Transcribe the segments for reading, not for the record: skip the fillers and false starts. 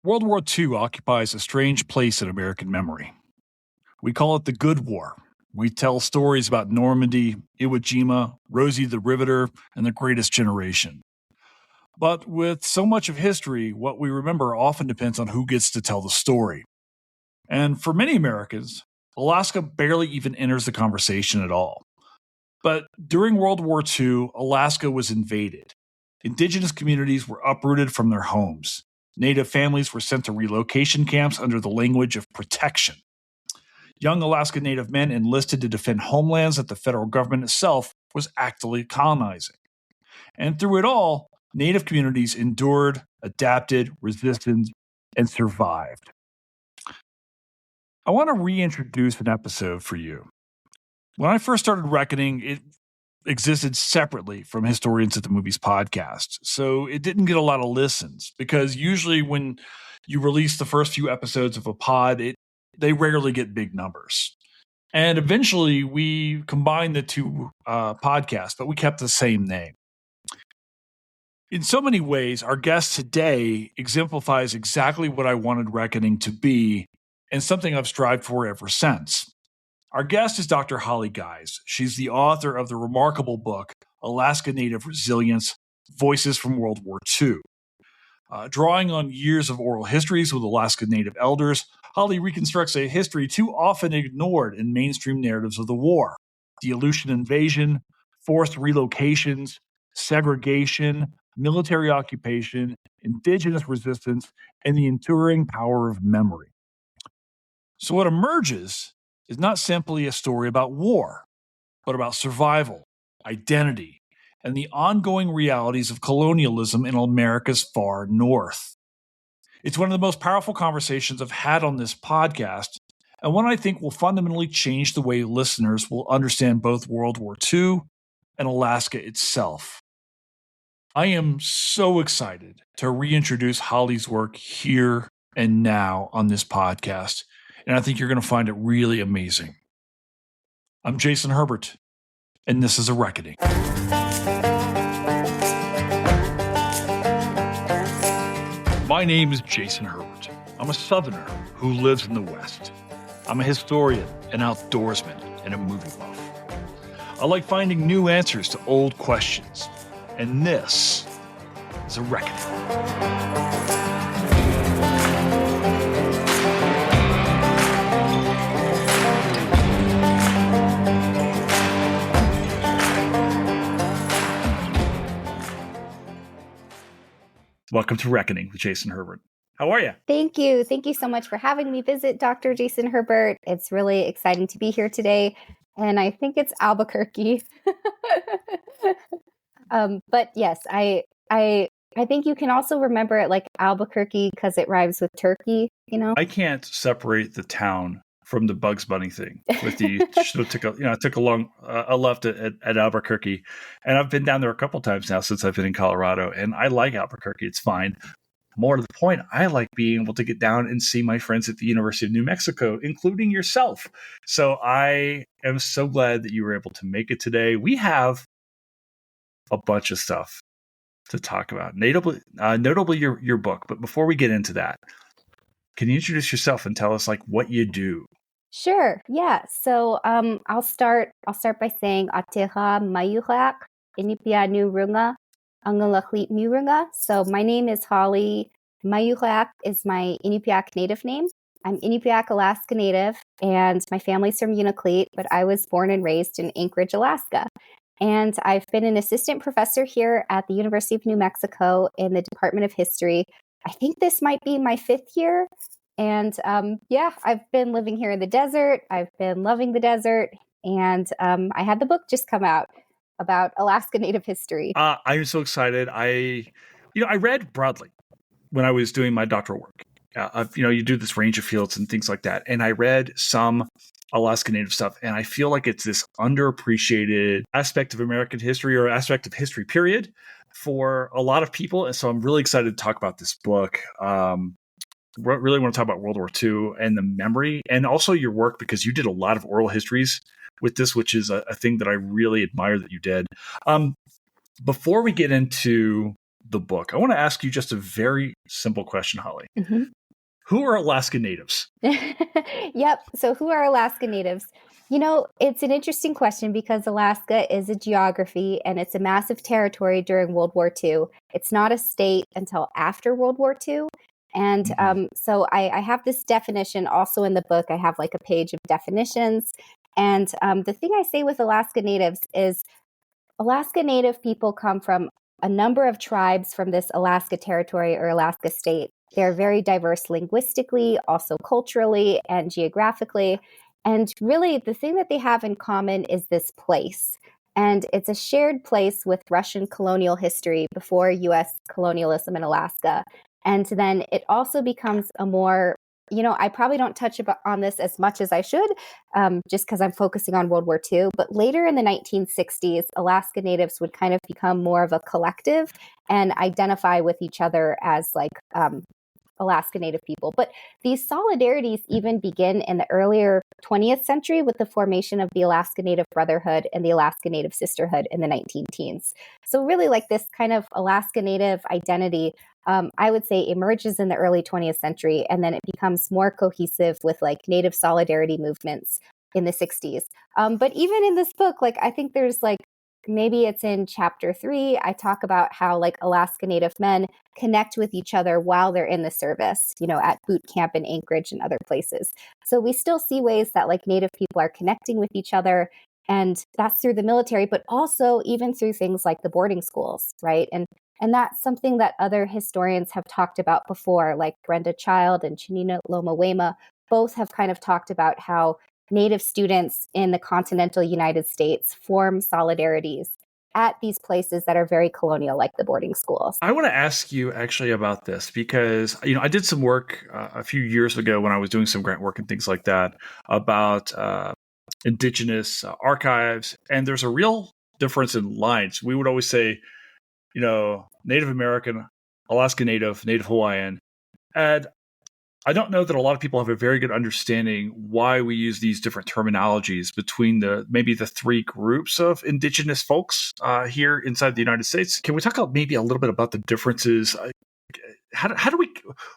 World War II occupies a strange place in American memory. We call it the Good War. We tell stories about Normandy, Iwo Jima, Rosie the Riveter, and the Greatest Generation. But with so much of history, what we remember often depends on who gets to tell the story. And for many Americans, Alaska barely even enters the conversation at all. But during World War II, Alaska was invaded. Indigenous communities were uprooted from their homes. Native families were sent to relocation camps under the language of protection. Young Alaska Native men enlisted to defend homelands that the federal government itself was actively colonizing. And through it all, Native communities endured, adapted, resisted, and survived. I want to reintroduce an episode for you. When I first started Reckoning, it existed separately from Historians at the Movies podcast, so it didn't get a lot of listens because usually when you release the first few episodes of a pod, they rarely get big numbers. And eventually we combined the two podcasts, but we kept the same name. In so many ways, our guest today exemplifies exactly what I wanted Reckoning to be and something I've strived for ever since. Our guest is Dr. Holly Guise. She's the author of the remarkable book, Alaska Native Resilience, Voices from World War II. Drawing on years of oral histories with Alaska Native elders, Holly reconstructs a history too often ignored in mainstream narratives of the war. The Aleutian invasion, forced relocations, segregation, military occupation, indigenous resistance, and the enduring power of memory. So what emerges is not simply a story about war, but about survival, identity, and the ongoing realities of colonialism in America's far north. It's one of the most powerful conversations I've had on this podcast, and one I think will fundamentally change the way listeners will understand both World War II and Alaska itself. I am so excited to reintroduce Holly's work here and now on this podcast, and I think you're going to find it really amazing. I'm Jason Herbert, and this is A Reckoning. My name is Jason Herbert. I'm a Southerner who lives in the West. I'm a historian, an outdoorsman, and a movie buff. I like finding new answers to old questions, and this is A Reckoning. Welcome to Reckoning with Jason Herbert. How are you? Thank you. Thank you so much for having me visit Dr. Jason Herbert. It's really exciting to be here today. And I think it's Albuquerque. But yes, I think you can also remember it like Albuquerque because it rhymes with turkey, you know? I can't separate the town from the Bugs Bunny thing with the took a left at Albuquerque, and I've been down there a couple times now since I've been in Colorado, and I like Albuquerque. It's fine. More to the point, I like being able to get down and see my friends at the University of New Mexico, including yourself. So I am so glad that you were able to make it today. We have a bunch of stuff to talk about, notably your book. But before we get into that, can you introduce yourself and tell us like what you do? Sure. Yeah. So I'll start by saying Ateha Miowak Guise Runga Angalachlit Murunga. So my name is Holly Miowak is my Inupiaq native name. I'm Inupiaq Alaska Native, and my family's from Unalakleet, but I was born and raised in Anchorage, Alaska. And I've been an assistant professor here at the University of New Mexico in the Department of History. I think this might be my 5th year. And I've been living here in the desert. I've been loving the desert. And I had the book just come out about Alaska Native history. I'm so excited. I read broadly when I was doing my doctoral work. You do this range of fields and things like that. And I read some Alaska Native stuff. And I feel like it's this underappreciated aspect of American history or aspect of history, period, for a lot of people. And so I'm really excited to talk about this book. Really want to talk about World War II and the memory and also your work, because you did a lot of oral histories with this, which is a thing that I really admire that you did. Before we get into the book, I want to ask you just a very simple question, Holly. Mm-hmm. Who are Alaska Natives? Yep. So who are Alaska Natives? It's an interesting question because Alaska is a geography and it's a massive territory during World War II. It's not a state until after World War II. And so I have this definition also in the book. I have like a page of definitions. And the thing I say with Alaska Natives is Alaska Native people come from a number of tribes from this Alaska territory or Alaska state. They're very diverse linguistically, also culturally and geographically. And really, the thing that they have in common is this place. And it's a shared place with Russian colonial history before U.S. colonialism in Alaska. And then it also becomes a more, I probably don't touch on this as much as I should, just because I'm focusing on World War II. But later in the 1960s, Alaska Natives would kind of become more of a collective and identify with each other as like Alaska Native people. But these solidarities even begin in the earlier 20th century with the formation of the Alaska Native Brotherhood and the Alaska Native Sisterhood in the 19-teens. So really like this kind of Alaska Native identity, I would say emerges in the early 20th century, and then it becomes more cohesive with like Native solidarity movements in the 60s. But even in this book, like I think there's like, maybe it's in chapter 3, I talk about how like Alaska Native men connect with each other while they're in the service, at boot camp in Anchorage and other places. So we still see ways that like Native people are connecting with each other. And that's through the military, but also even through things like the boarding schools, right? And that's something that other historians have talked about before, like Brenda Child and Chanina Loma-Wema, both have kind of talked about how Native students in the continental United States form solidarities at these places that are very colonial, like the boarding schools. I want to ask you actually about this because, I did some work a few years ago when I was doing some grant work and things like that about Indigenous archives. And there's a real difference in lines. We would always say, Native American, Alaska Native, Native Hawaiian. And I don't know that a lot of people have a very good understanding why we use these different terminologies between maybe the three groups of indigenous folks here inside the United States. Can we talk about maybe a little bit about the differences?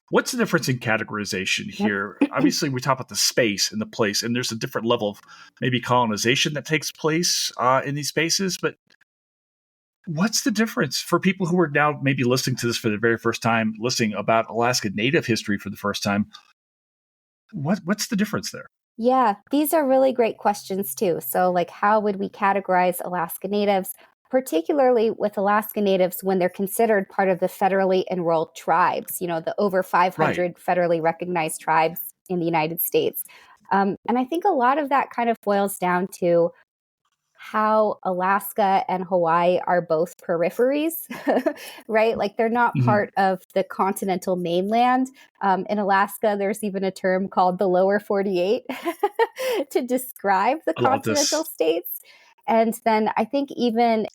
What's the difference in categorization here? Obviously, we talk about the space and the place, and there's a different level of maybe colonization that takes place in these spaces, but what's the difference for people who are now maybe listening to this for the very first time, listening about Alaska Native history for the first time? What's the difference there? Yeah, these are really great questions too. So like, how would we categorize Alaska Natives, particularly with Alaska Natives when they're considered part of the federally enrolled tribes, the over 500 federally recognized tribes in the United States. And I think a lot of that kind of boils down to how Alaska and Hawaii are both peripheries, right? Like they're not part of the continental mainland. In Alaska, there's even a term called the lower 48 to describe the continental states. And then I think even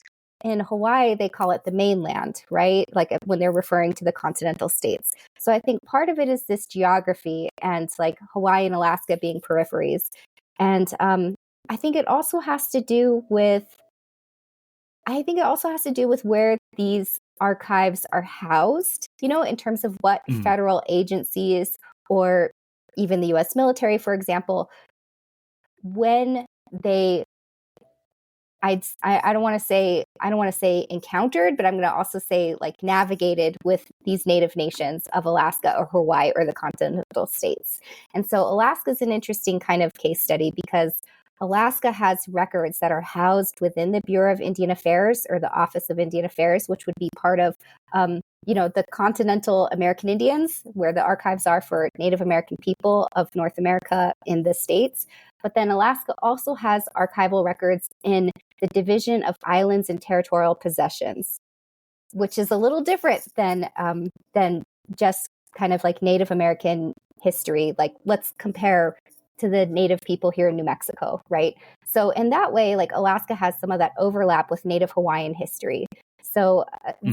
in Hawaii, they call it the mainland, right? Like when they're referring to the continental states. So I think part of it is this geography and like Hawaii and Alaska being peripheries. And I think it also has to do with where these archives are housed, in terms of what federal agencies or even the US military, for example, when they I don't want to say encountered, but I'm going to also say like navigated with these native nations of Alaska or Hawaii or the continental states. And so Alaska is an interesting kind of case study because Alaska has records that are housed within the Bureau of Indian Affairs or the Office of Indian Affairs, which would be part of, the continental American Indians, where the archives are for Native American people of North America in the States. But then Alaska also has archival records in the Division of Islands and Territorial Possessions, which is a little different than just kind of like Native American history. Like, let's compare to the Native people here in New Mexico, right? So in that way, like Alaska has some of that overlap with Native Hawaiian history. So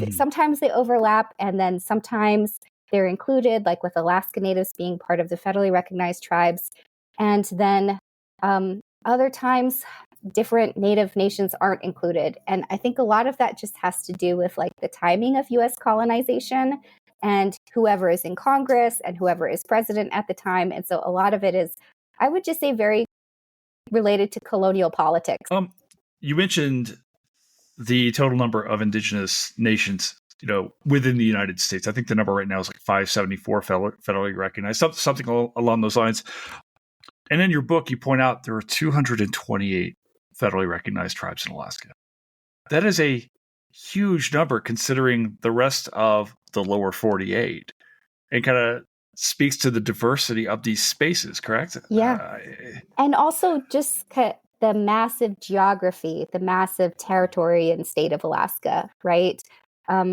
sometimes they overlap, and then sometimes they're included, like with Alaska Natives being part of the federally recognized tribes. And then other times different Native nations aren't included. And I think a lot of that just has to do with like the timing of US colonization and whoever is in Congress and whoever is president at the time. And so a lot of it is, I would just say, very related to colonial politics. You mentioned the total number of indigenous nations, within the United States. I think the number right now is like 574 federally recognized, something along those lines. And in your book, you point out there are 228 federally recognized tribes in Alaska. That is a huge number considering the rest of the lower 48, and kind of speaks to the diversity of these spaces, correct? Yeah. And also just the massive geography, the massive territory and state of Alaska, right?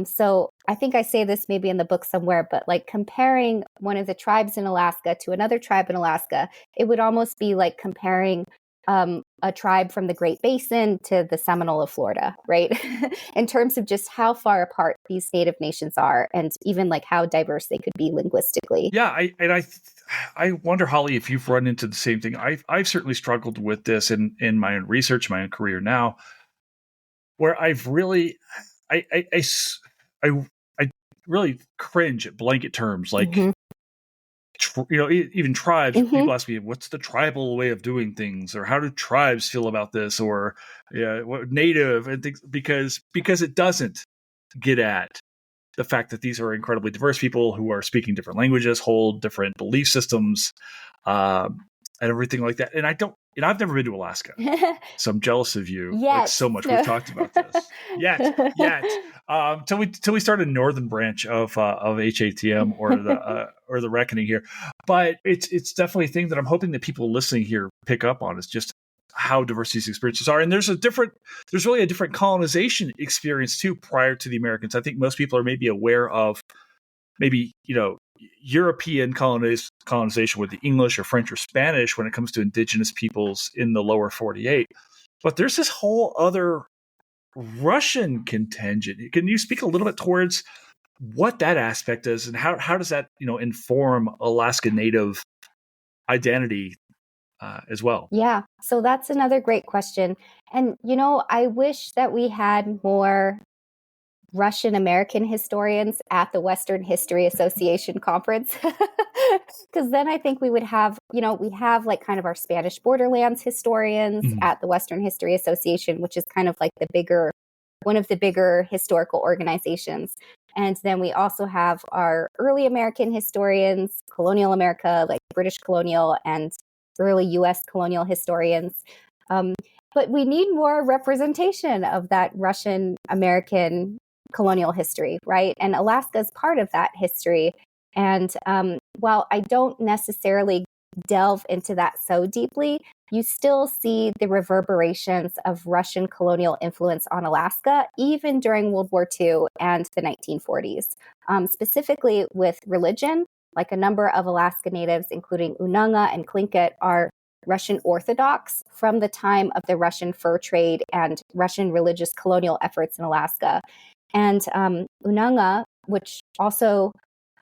So I think I say this maybe in the book somewhere, but like comparing one of the tribes in Alaska to another tribe in Alaska, it would almost be like comparing a tribe from the Great Basin to the Seminole of Florida, right? In terms of just how far apart these native nations are, and even like how diverse they could be linguistically. Yeah, I wonder, Holly, if you've run into the same thing. I've certainly struggled with this in my own research, my own career now, where I've really I really cringe at blanket terms like, even tribes. Mm-hmm. People ask me, what's the tribal way of doing things, or how do tribes feel about this, or what native and things, because it doesn't get at the fact that these are incredibly diverse people who are speaking different languages, hold different belief systems, and everything like that. And I've never been to Alaska, so I'm jealous of you. Like so much. We've talked about this. Yet. Till we start a northern branch of HATM or the reckoning here. But it's definitely a thing that I'm hoping that people listening here pick up on, is just how diverse these experiences are. And there's really a different colonization experience too prior to the Americans. I think most people are maybe aware of maybe, European colonization with the English or French or Spanish when it comes to indigenous peoples in the lower 48. But there's this whole other Russian contingent. Can you speak a little bit towards what that aspect is, and how does that, inform Alaska Native identity as well? Yeah, so that's another great question. And, I wish that we had more Russian American historians at the Western History Association conference, because then I think we would have, we have like kind of our Spanish borderlands historians at the Western History Association, which is kind of like one of the bigger historical organizations. And then we also have our early American historians, colonial America, like British colonial and early US colonial historians. But we need more representation of that Russian American colonial history, right? And Alaska is part of that history. And while I don't necessarily delve into that so deeply, you still see the reverberations of Russian colonial influence on Alaska, even during World War II and the 1940s, specifically with religion. Like a number of Alaska Natives, including Unanga and Tlingit, are Russian Orthodox from the time of the Russian fur trade and Russian religious colonial efforts in Alaska. And Unanga, which also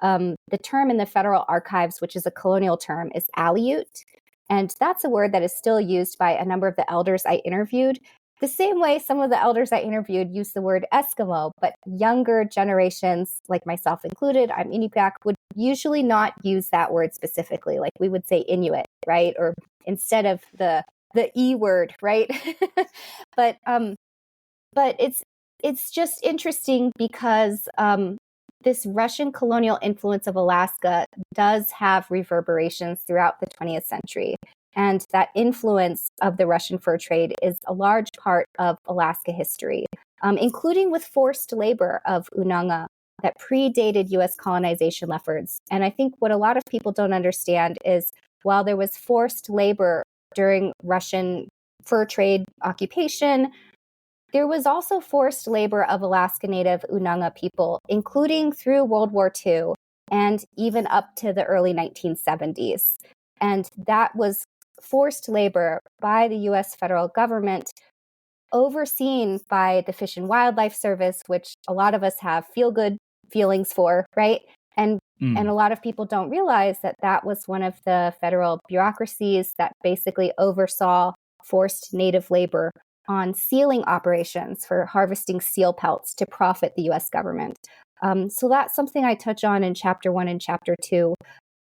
the term in the federal archives, which is a colonial term, is Aleut. And that's a word that is still used by a number of the elders I interviewed. The same way some of the elders I interviewed use the word Eskimo, but younger generations, like myself included, I'm Inupiaq, would usually not use that word specifically. Like we would say Inuit, right? Or instead of the E word, right? But it's just interesting because this Russian colonial influence of Alaska does have reverberations throughout the 20th century. And that influence of the Russian fur trade is a large part of Alaska history, including with forced labor of Unanga that predated U.S. colonization efforts. And I think what a lot of people don't understand is while there was forced labor during Russian fur trade occupation, there was also forced labor of Alaska Native Unanga people, including through World War II and even up to the early 1970s. And that was forced labor by the U.S. federal government, overseen by the Fish and Wildlife Service, which a lot of us have feel-good feelings for, right? And a lot of people don't realize that that was one of the federal bureaucracies that basically oversaw forced native labor on sealing operations for harvesting seal pelts to profit the U.S. government. So that's something I touch on in Chapter 1 and Chapter 2.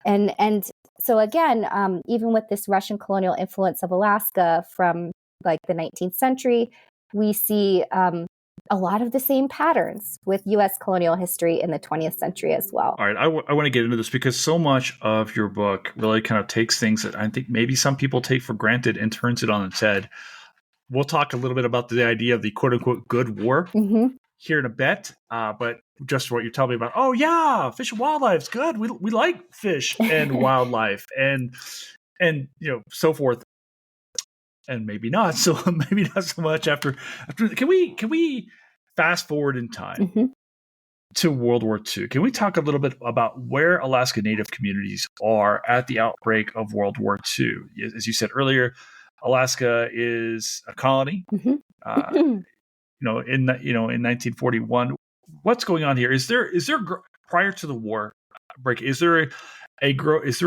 And so again, even with this Russian colonial influence of Alaska from like the 19th century, we see a lot of the same patterns with U.S. colonial history in the 20th century as well. All right, I want to get into this because so much of your book really kind of takes things that I think maybe some people take for granted and turns it on its head. We'll talk a little bit about the idea of the quote-unquote good war here in a bit, but just what you tell me about, oh yeah, fish and wildlife's good. We like fish and wildlife and so forth. And maybe not so much after can we fast forward in time to World War II? Can we talk a little bit about where Alaska Native communities are at the outbreak of World War II? As you said earlier, Alaska is a colony. In 1941, what's going on here? Is there prior to the war break? Is there a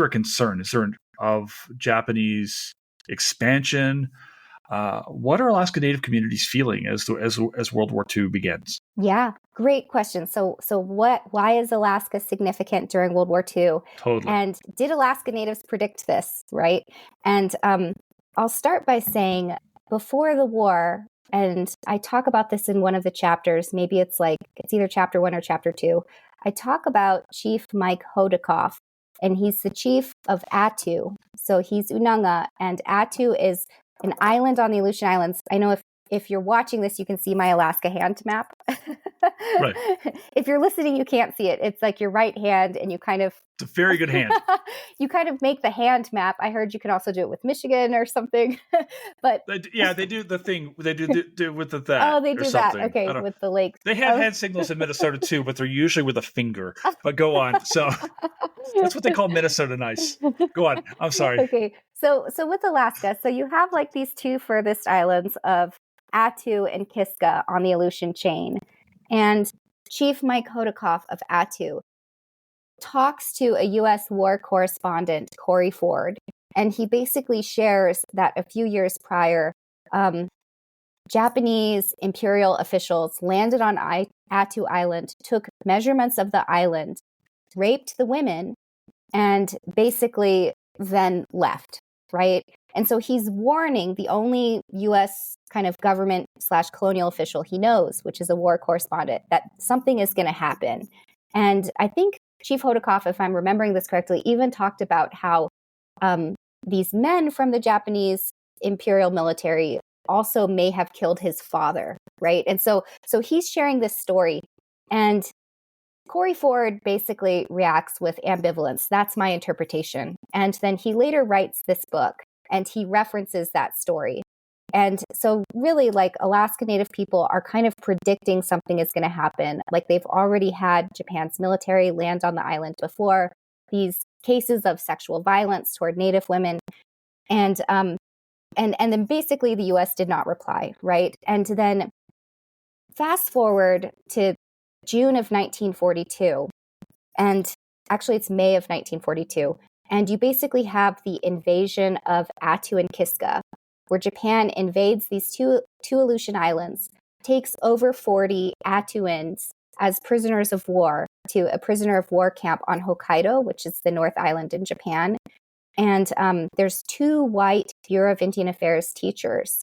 concern? Is there of Japanese expansion? What are Alaska Native communities feeling as World War II begins? Yeah, great question. So why is Alaska significant during World War II? Totally. And did Alaska Natives predict this, right? And I'll start by saying before the war, and I talk about this in one of the chapters, maybe it's either Chapter 1 or Chapter 2, I talk about Chief Mike Hodikoff, and he's the chief of Attu. So he's Unanga, and Attu is an island on the Aleutian Islands. I know if you're watching this, you can see my Alaska hand map. Right. If you're listening, you can't see it. It's like your right hand, and you kind of... It's a very good hand. You kind of make the hand map. I heard you can also do it with Michigan or something. But they do the thing. They do with that. Oh, they do that. Okay, with the lakes. They have hand signals in Minnesota too, but they're usually with a finger. But go on. So that's what they call Minnesota nice. Go on. I'm sorry. Okay. So with Alaska, so you have like these two furthest islands of Attu and Kiska on the Aleutian chain. And Chief Mike Hodikoff of Attu talks to a U.S. war correspondent, Corey Ford, and he basically shares that a few years prior, Japanese imperial officials landed on Attu Island, took measurements of the island, raped the women, and basically then left, right? And so he's warning the only U.S. kind of government / colonial official he knows, which is a war correspondent, that something is going to happen. And I think Chief Hodikoff, if I'm remembering this correctly, even talked about how these men from the Japanese imperial military also may have killed his father, right? And so he's sharing this story, and Corey Ford basically reacts with ambivalence. That's my interpretation. And then he later writes this book, and he references that story. And so really, like, Alaska Native people are kind of predicting something is going to happen. Like, they've already had Japan's military land on the island before, these cases of sexual violence toward Native women. And then basically the U.S. did not reply, right? And then fast forward to June of 1942, and actually it's May of 1942, and you basically have the invasion of Attu and Kiska, where Japan invades these two Aleutian islands, takes over 40 Attuans as prisoners of war to a prisoner of war camp on Hokkaido, which is the North Island in Japan. And there's 2 white Bureau of Indian Affairs teachers.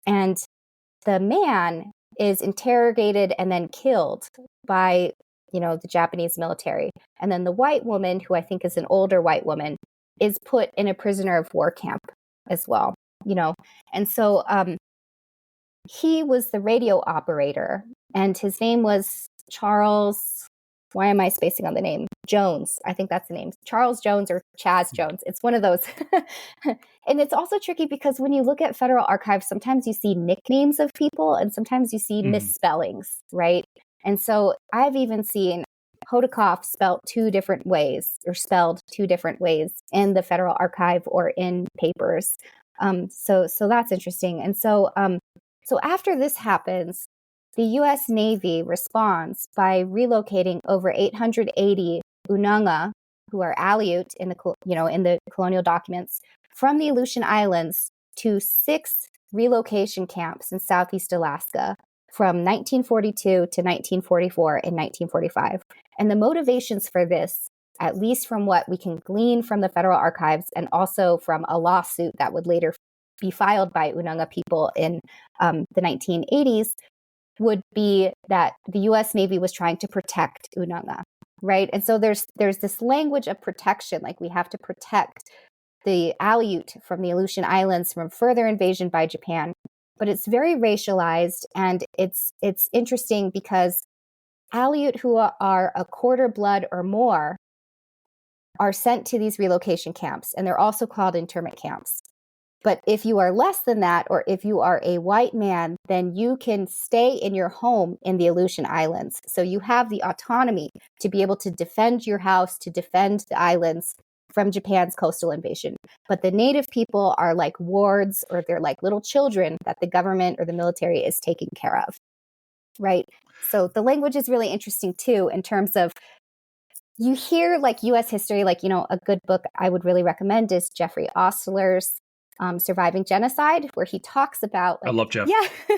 And the man is interrogated and then killed by, the Japanese military. And then the white woman, who I think is an older white woman, is put in a prisoner of war camp as well, And so he was the radio operator, and his name was Charles, why am I spacing on the name? Jones. I think that's the name. Charles Jones or Chaz Jones. It's one of those. And it's also tricky because when you look at federal archives, sometimes you see nicknames of people and sometimes you see misspellings, right? And so I've even seen Hodikoff spelled 2 different ways in the federal archive or in papers. So that's interesting. And so after this happens, the U.S. Navy responds by relocating over 880 Unanga, who are Aleut in the colonial documents, from the Aleutian Islands to 6 relocation camps in Southeast Alaska from 1942 to 1944 and 1945. And the motivations for this, at least from what we can glean from the federal archives and also from a lawsuit that would later be filed by Unanga people in the 1980s, would be that the U.S. Navy was trying to protect Unanga, right? And so there's this language of protection, like we have to protect the Aleut from the Aleutian Islands from further invasion by Japan. But it's very racialized, and it's interesting because Aleut who are a quarter blood or more are sent to these relocation camps, and they're also called internment camps. But if you are less than that, or if you are a white man, then you can stay in your home in the Aleutian Islands. So you have the autonomy to be able to defend your house, to defend the islands from Japan's coastal invasion. But the native people are like wards, or they're like little children that the government or the military is taking care of, right? So the language is really interesting too, in terms of, you hear like U.S. history, like, a good book I would really recommend is Jeffrey Ostler's Surviving Genocide, where he talks about, I love Jeff. Yeah,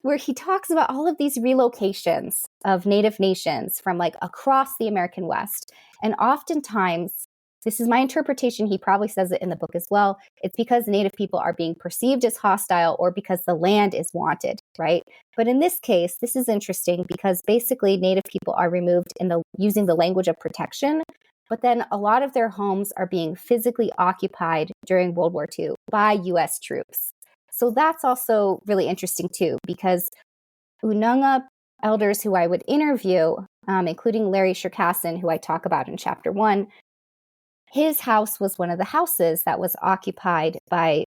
where he talks about all of these relocations of native nations from like across the American West. And oftentimes, this is my interpretation, he probably says it in the book as well, it's because native people are being perceived as hostile or because the land is wanted, right? But in this case, this is interesting because basically native people are removed using the language of protection. But then a lot of their homes are being physically occupied during World War II by U.S. troops. So that's also really interesting too, because Unanga elders who I would interview, including Larry Sherkassin, who I talk about in chapter 1, his house was one of the houses that was occupied by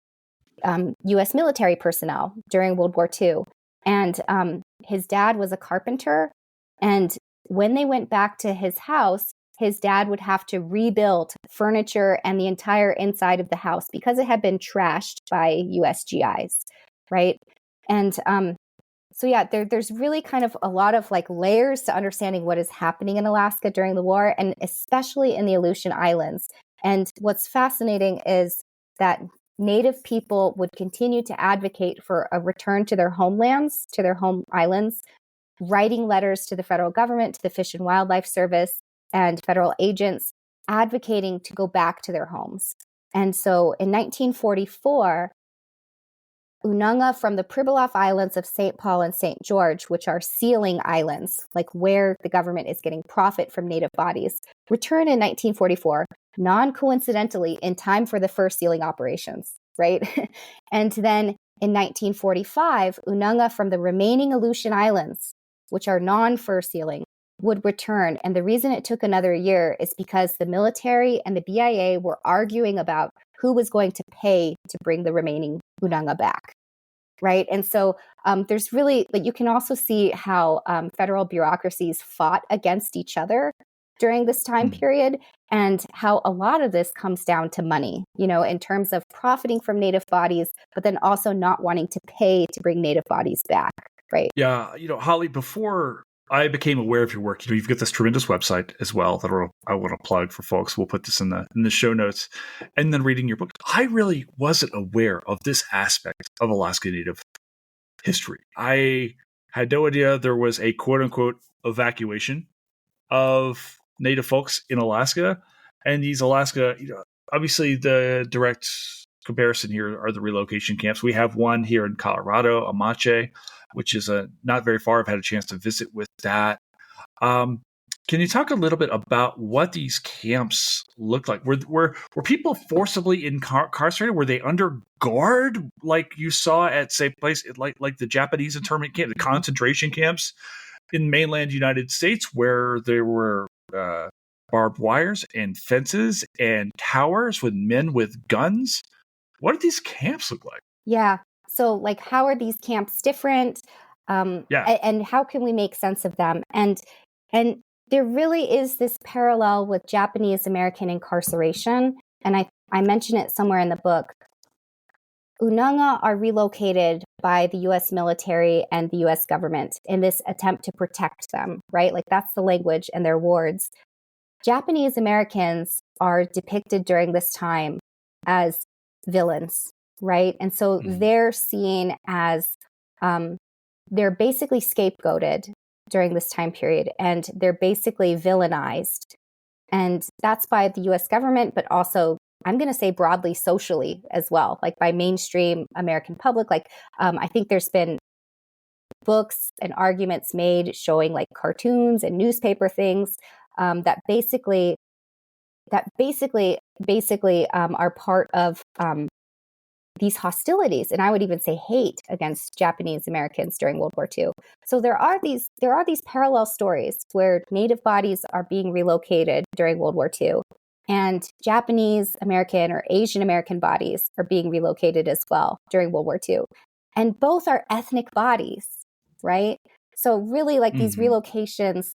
U.S. military personnel during World War II. And his dad was a carpenter. And when they went back to his house, his dad would have to rebuild furniture and the entire inside of the house because it had been trashed by U.S. GIs, right? And so yeah, there's really kind of a lot of like layers to understanding what is happening in Alaska during the war, and especially in the Aleutian Islands. And what's fascinating is that Native people would continue to advocate for a return to their homelands, to their home islands, writing letters to the federal government, to the Fish and Wildlife Service, and federal agents advocating to go back to their homes. And so in 1944, Unanga from the Pribilof Islands of St. Paul and St. George, which are sealing islands, like where the government is getting profit from native bodies, return in 1944, non-coincidentally in time for the first sealing operations, right? And then in 1945, Unanga from the remaining Aleutian Islands, which are non-fur sealing, would return. And the reason it took another year is because the military and the BIA were arguing about who was going to pay to bring the remaining Unanga back, right? And so there's really, like, you can also see how federal bureaucracies fought against each other during this time period, and how a lot of this comes down to money, in terms of profiting from native bodies, but then also not wanting to pay to bring native bodies back, right? Yeah, Holly, before I became aware of your work, you've got this tremendous website as well that I want to plug for folks. We'll put this in the show notes. And then reading your book, I really wasn't aware of this aspect of Alaska Native history. I had no idea there was a quote unquote evacuation of Native folks in Alaska. And these Alaska, obviously the direct comparison here are the relocation camps. We have one here in Colorado, Amache, which is not very far. I've had a chance to visit with that. Can you talk a little bit about what these camps look like? Were people forcibly incarcerated? Were they under guard, like you saw at, say, place like the Japanese internment camp, the concentration camps in mainland United States, where there were barbed wires and fences and towers with men with guns? What do these camps look like? Yeah. So, like, how are these camps different? And how can we make sense of them? And there really is this parallel with Japanese American incarceration. And I mention it somewhere in the book. Unanga are relocated by the U.S. military and the U.S. government in this attempt to protect them, right? Like, that's the language and their wards. Japanese Americans are depicted during this time as villains, right? And so they're seen as, they're basically scapegoated during this time period, and they're basically villainized. And that's by the US government, but also, I'm going to say broadly socially as well, like by mainstream American public. Like, I think there's been books and arguments made showing like cartoons and newspaper things that basically are part of these hostilities, and I would even say hate against Japanese Americans during World War II. So there are these parallel stories where Native bodies are being relocated during World War II, and Japanese American or Asian American bodies are being relocated as well during World War II. And both are ethnic bodies, right? So really, like, these relocations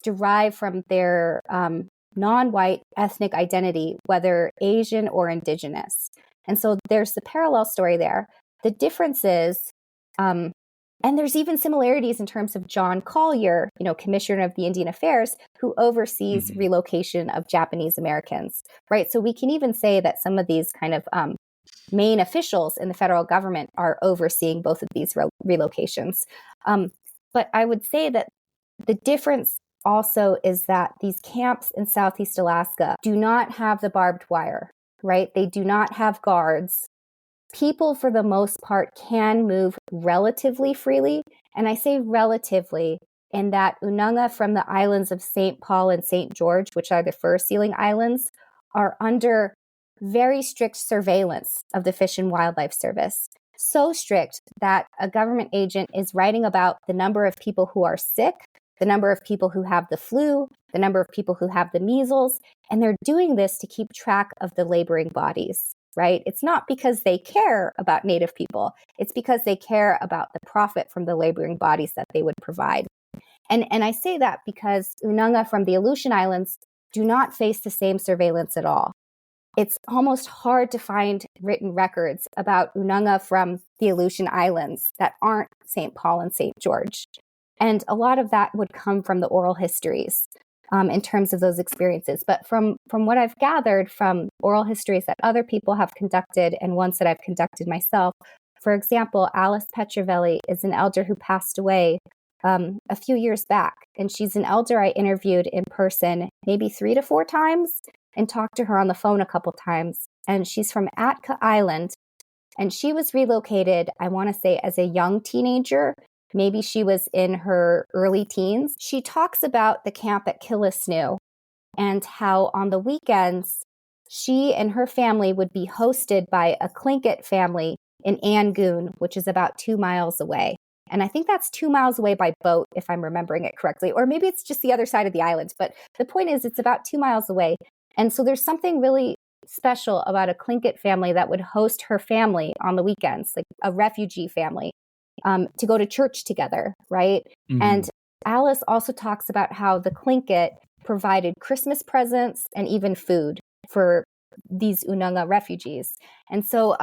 derive from their non-white ethnic identity, whether Asian or Indigenous. And so there's the parallel story there. The difference is, and there's even similarities in terms of John Collier, Commissioner of the Indian Affairs, who oversees relocation of Japanese Americans, right? So we can even say that some of these kind of main officials in the federal government are overseeing both of these relocations. But I would say that the difference also is that these camps in Southeast Alaska do not have the barbed wire, right? They do not have guards. People, for the most part, can move relatively freely. And I say relatively in that Unanga from the islands of St. Paul and St. George, which are the fur sealing islands, are under very strict surveillance of the Fish and Wildlife Service. So strict that a government agent is writing about the number of people who are sick, the number of people who have the flu, the number of people who have the measles, and they're doing this to keep track of the laboring bodies, right? It's not because they care about Native people. It's because they care about the profit from the laboring bodies that they would provide. And I say that because Unanga from the Aleutian Islands do not face the same surveillance at all. It's almost hard to find written records about Unanga from the Aleutian Islands that aren't St. Paul and St. George. And a lot of that would come from the oral histories in terms of those experiences. But from what I've gathered from oral histories that other people have conducted and ones that I've conducted myself, for example, Alice Petrovelli is an elder who passed away a few years back. And she's an elder I interviewed in person maybe 3 to 4 times and talked to her on the phone a couple times. And she's from Atka Island. And she was relocated, I want to say, as a young teenager. Maybe she was in her early teens. She talks about the camp at Killisnoo and how on the weekends, she and her family would be hosted by a Tlingit family in Angoon, which is about 2 miles away. And I think that's 2 miles away by boat, if I'm remembering it correctly. Or maybe it's just the other side of the island. But the point is, it's about 2 miles away. And so there's something really special about a Tlingit family that would host her family on the weekends, like a refugee family. To go to church together, right? And Alice also talks about how the Tlingit provided Christmas presents and even food for these Unanga refugees. And so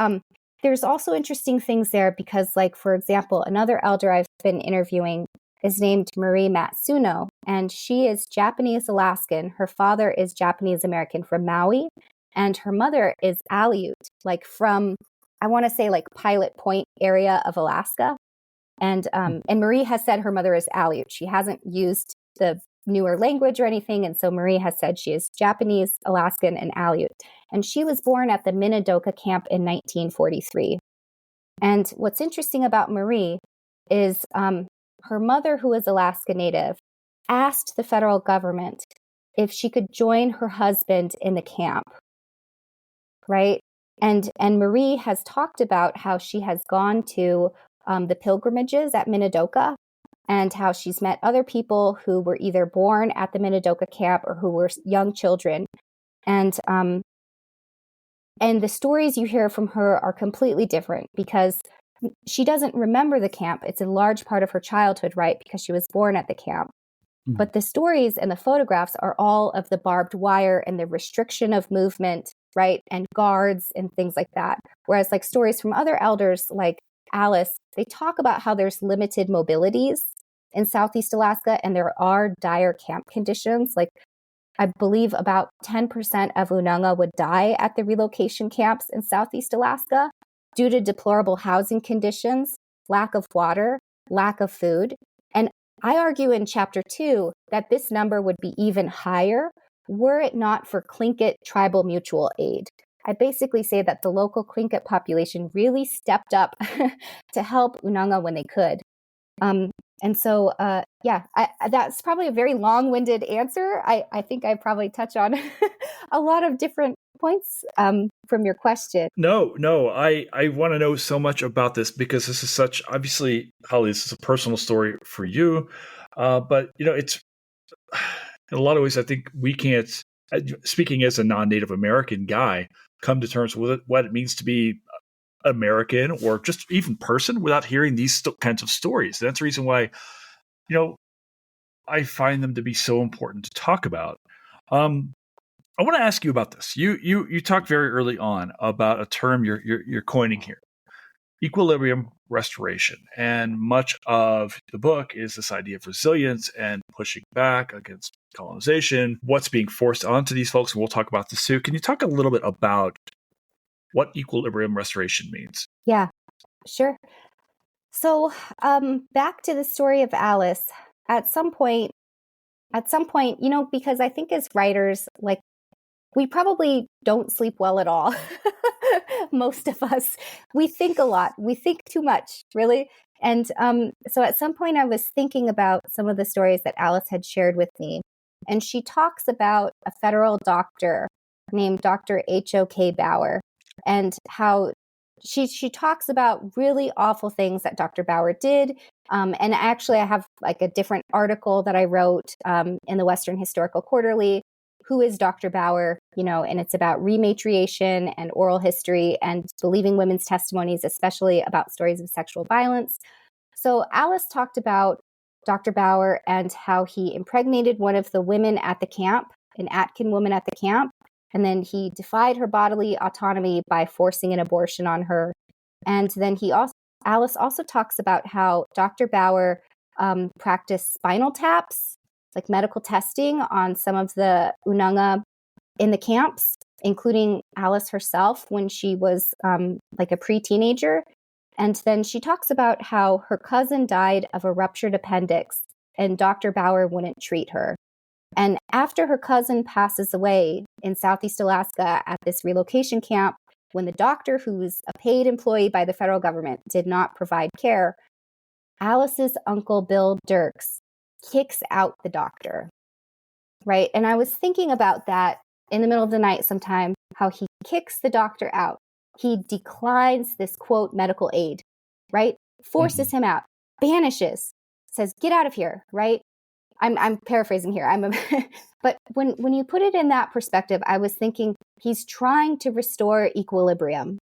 there's also interesting things there because, like, for example, another elder I've been interviewing is named Marie Matsuno, and she is Japanese Alaskan. Her father is Japanese American from Maui, and her mother is Aleut, like from, I want to say, like Pilot Point area of Alaska. And Marie has said her mother is Aleut. She hasn't used the newer language or anything. And so Marie has said she is Japanese, Alaskan, and Aleut. And she was born at the Minidoka camp in 1943. And what's interesting about Marie is her mother, who is Alaska Native, asked the federal government if she could join her husband in the camp, right? And Marie has talked about how she has gone to the pilgrimages at Minidoka and how she's met other people who were either born at the Minidoka camp or who were young children. And the stories you hear from her are completely different because she doesn't remember the camp. It's a large part of her childhood, right? Because she was born at the camp. But the stories and the photographs are all of the barbed wire and the restriction of movement, right? And guards and things like that. Whereas like stories from other elders like Alice, they talk about how there's limited mobilities in Southeast Alaska and there are dire camp conditions. Like I believe about 10% of Unanga would die at the relocation camps in Southeast Alaska. due to deplorable housing conditions, lack of water, lack of food. And I argue in chapter 2 that this number would be even higher were it not for Tlingit tribal mutual aid. I basically say that the local Tlingit population really stepped up to help Unanga when they could. That's probably a very long-winded answer. I think I probably touch on a lot of different points from your question. No, I want to know so much about this because this is such, obviously, Holly, this is a personal story for you. But, it's in a lot of ways, I think we can't, speaking as a non-Native American guy, come to terms with what it means to be American or just even person without hearing these kinds of stories. That's the reason why, I find them to be so important to talk about. I want to ask you about this. You talked very early on about a term you're coining here, equilibrium restoration, and much of the book is this idea of resilience and pushing back against colonization, what's being forced onto these folks, and we'll talk about this too. Can you talk a little bit about what equilibrium restoration means? Yeah, sure. So back to the story of Alice. At some point, because I think as writers, like, we probably don't sleep well at all. Most of us, we think a lot. We think too much, really. And so at some point I was thinking about some of the stories that Alice had shared with me. And she talks about a federal doctor named Dr. H.O.K. Bauer, and how she talks about really awful things that Dr. Bauer did. And actually, I have like a different article that I wrote in the Western Historical Quarterly, Who is Dr. Bauer? And it's about rematriation and oral history and believing women's testimonies, especially about stories of sexual violence. So Alice talked about Dr. Bauer and how he impregnated one of the women at the camp, an Atkin woman at the camp. And then he defied her bodily autonomy by forcing an abortion on her. And then Alice also talks about how Dr. Bauer practiced spinal taps, like medical testing on some of the Unanga in the camps, including Alice herself when she was like a pre-teenager. And then she talks about how her cousin died of a ruptured appendix and Dr. Bauer wouldn't treat her. And after her cousin passes away in Southeast Alaska at this relocation camp, when the doctor, who's a paid employee by the federal government, did not provide care, Alice's uncle, Bill Dirks, kicks out the doctor, right? And I was thinking about that in the middle of the night sometime, how he kicks the doctor out. He declines this, quote, medical aid, right? Forces him out, banishes, says, get out of here, right? I'm paraphrasing here. But when you put it in that perspective, I was thinking he's trying to restore equilibrium.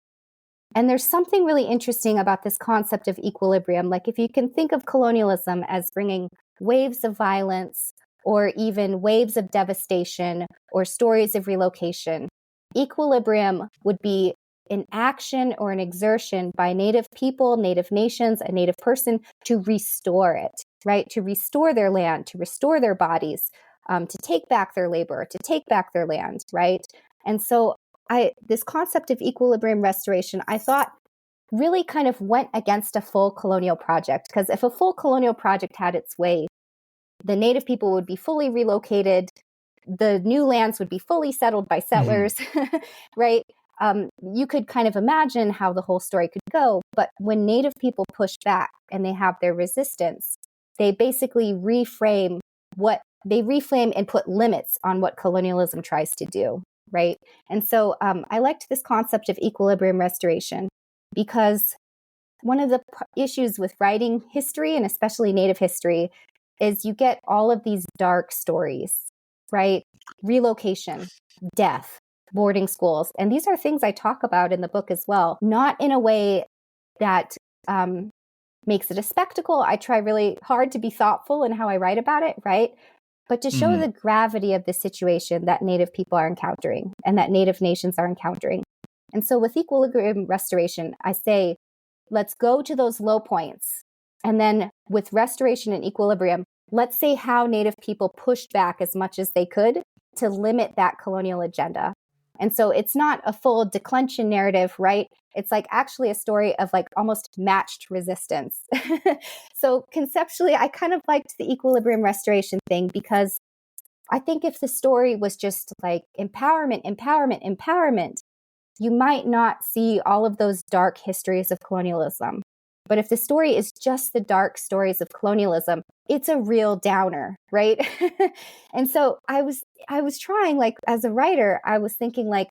And there's something really interesting about this concept of equilibrium. Like, if you can think of colonialism as bringing waves of violence or even waves of devastation or stories of relocation, equilibrium would be an action or an exertion by Native people, Native nations, a Native person to restore it, right? To restore their land, to restore their bodies, to take back their labor, to take back their land, right? And so this concept of equilibrium restoration, I thought really kind of went against a full colonial project, because if a full colonial project had its way, the Native people would be fully relocated, the new lands would be fully settled by settlers, right? You could kind of imagine how the whole story could go. But when Native people push back and they have their resistance, they basically reframe and put limits on what colonialism tries to do, right? And so I liked this concept of equilibrium restoration because one of the issues with writing history, and especially Native history, is you get all of these dark stories, right? Relocation, death, boarding schools. And these are things I talk about in the book as well, not in a way that makes it a spectacle. I try really hard to be thoughtful in how I write about it, right? But to show the gravity of the situation that Native people are encountering and that Native nations are encountering. And so with equilibrium restoration, I say, let's go to those low points. And then with restoration and equilibrium, let's say how Native people pushed back as much as they could to limit that colonial agenda. And so it's not a full declension narrative, right? It's like actually a story of like almost matched resistance. So conceptually, I kind of liked the equilibrium restoration thing because I think if the story was just like empowerment, empowerment, empowerment, you might not see all of those dark histories of colonialism. But if the story is just the dark stories of colonialism, it's a real downer, right? And so I was trying, like, as a writer, I was thinking like,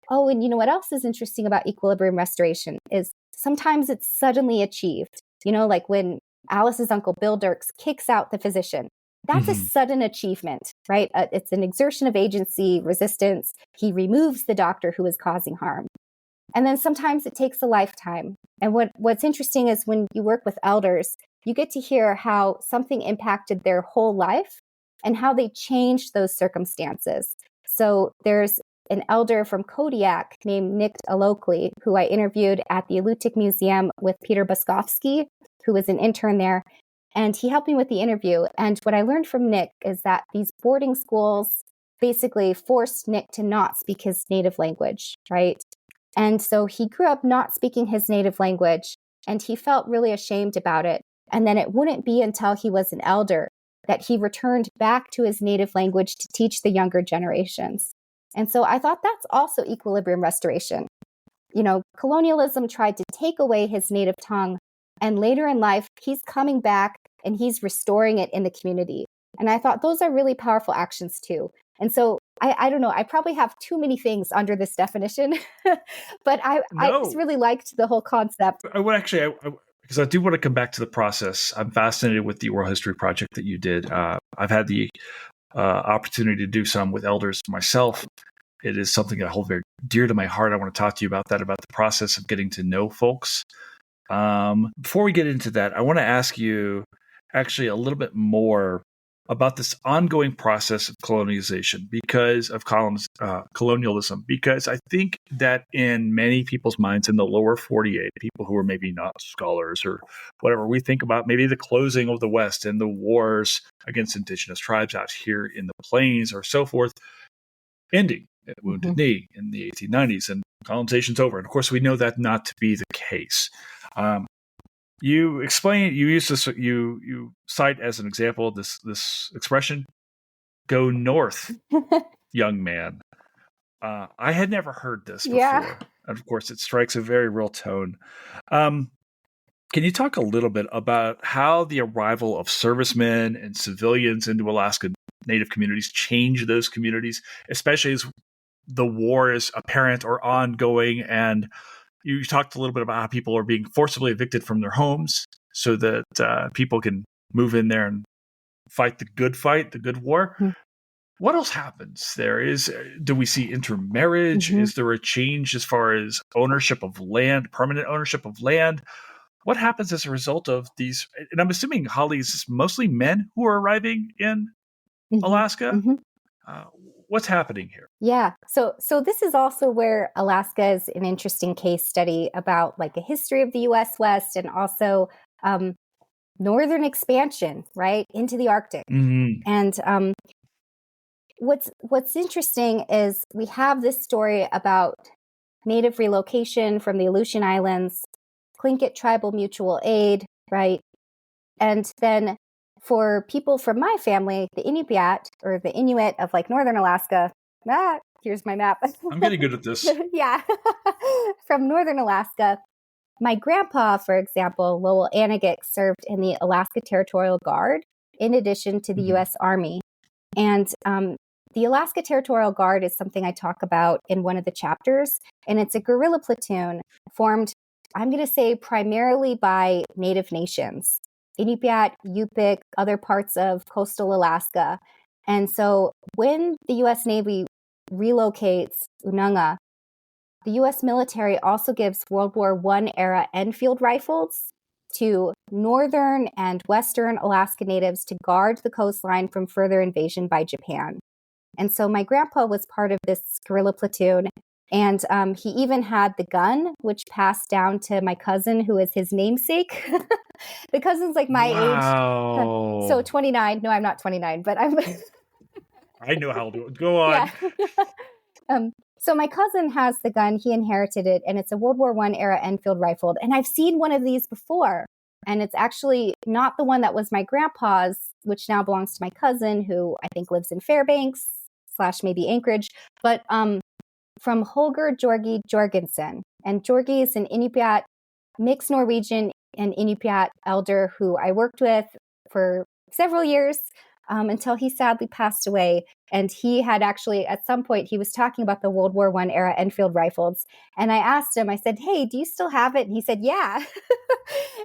oh, and you know what else is interesting about equilibrium restoration is sometimes it's suddenly achieved. You know, like when Alice's uncle Bill Dirks kicks out the physician. That's a sudden achievement, right? It's an exertion of agency, resistance. He removes the doctor who is causing harm. And then sometimes it takes a lifetime. And what's interesting is when you work with elders, you get to hear how something impacted their whole life and how they changed those circumstances. So there's an elder from Kodiak named Nick Alokli, who I interviewed at the Aleutian Museum with Peter Boskovsky, who was an intern there. And he helped me with the interview. And what I learned from Nick is that these boarding schools basically forced Nick to not speak his native language, right? And so he grew up not speaking his native language, and he felt really ashamed about it. And then it wouldn't be until he was an elder that he returned back to his native language to teach the younger generations. And so I thought that's also equilibrium restoration. You know, colonialism tried to take away his native tongue, and later in life, he's coming back and he's restoring it in the community. And I thought those are really powerful actions too. And so I don't know, I probably have too many things under this definition, but I just really liked the whole concept. I would actually, because I do want to come back to the process. I'm fascinated with the oral history project that you did. I've had the opportunity to do some with elders myself. It is something I hold very dear to my heart. I want to talk to you about that, about the process of getting to know folks. Before we get into that, I want to ask you actually a little bit more about this ongoing process of colonization because of colonialism, because I think that in many people's minds in the lower 48, people who are maybe not scholars or whatever, we think about maybe the closing of the West and the wars against indigenous tribes out here in the plains or so forth, ending at Wounded Knee in the 1890s and colonization's over. And of course, we know that not to be the case. You explain, you use this, you cite as an example this expression, "Go north, young man." I had never heard this before. And of course, it strikes a very real tone. Can you talk a little bit about how the arrival of servicemen and civilians into Alaska Native communities change those communities, especially as the war is apparent or ongoing? And you talked a little bit about how people are being forcibly evicted from their homes so that people can move in there and fight the good war. What else happens there? Do we see intermarriage? Is there a change as far as ownership of land, permanent ownership of land? What happens as a result of these? And I'm assuming, Holly, is this mostly men who are arriving in Alaska? What's happening here? Yeah. So this is also where Alaska is an interesting case study about like a history of the U.S. West and also northern expansion, right, into the Arctic. And what's interesting is we have this story about Native relocation from the Aleutian Islands, Tlingit tribal mutual aid, right? And then for people from my family, the Inupiat or the Inuit of like northern Alaska, here's my map. I'm getting good at this. Yeah. From northern Alaska, my grandpa, for example, Lowell Anagik, served in the Alaska Territorial Guard in addition to the U.S. Army. And the Alaska Territorial Guard is something I talk about in one of the chapters, and it's a guerrilla platoon formed, I'm going to say, primarily by Native nations. Inupiat, Yupik, other parts of coastal Alaska. And so when the U.S. Navy relocates Ununga, the U.S. military also gives World War I era Enfield rifles to northern and western Alaska natives to guard the coastline from further invasion by Japan. And so my grandpa was part of this guerrilla platoon. And he even had the gun, which passed down to my cousin, who is his namesake. The cousin's like my age. So 29. No, I'm not 29, but I'm... I know how to do it. Go on. Yeah. So my cousin has the gun. He inherited it, and it's a World War I era Enfield rifle. And I've seen one of these before. And it's actually not the one that was my grandpa's, which now belongs to my cousin, who I think lives in Fairbanks / maybe Anchorage, but from Holger Georgi Jorgensen. And Georgi is an Inupiat, mixed Norwegian and Inupiat elder who I worked with for several years until he sadly passed away. And he had actually, at some point, he was talking about the World War I era Enfield rifles. And I asked him, I said, hey, do you still have it? And he said, yeah.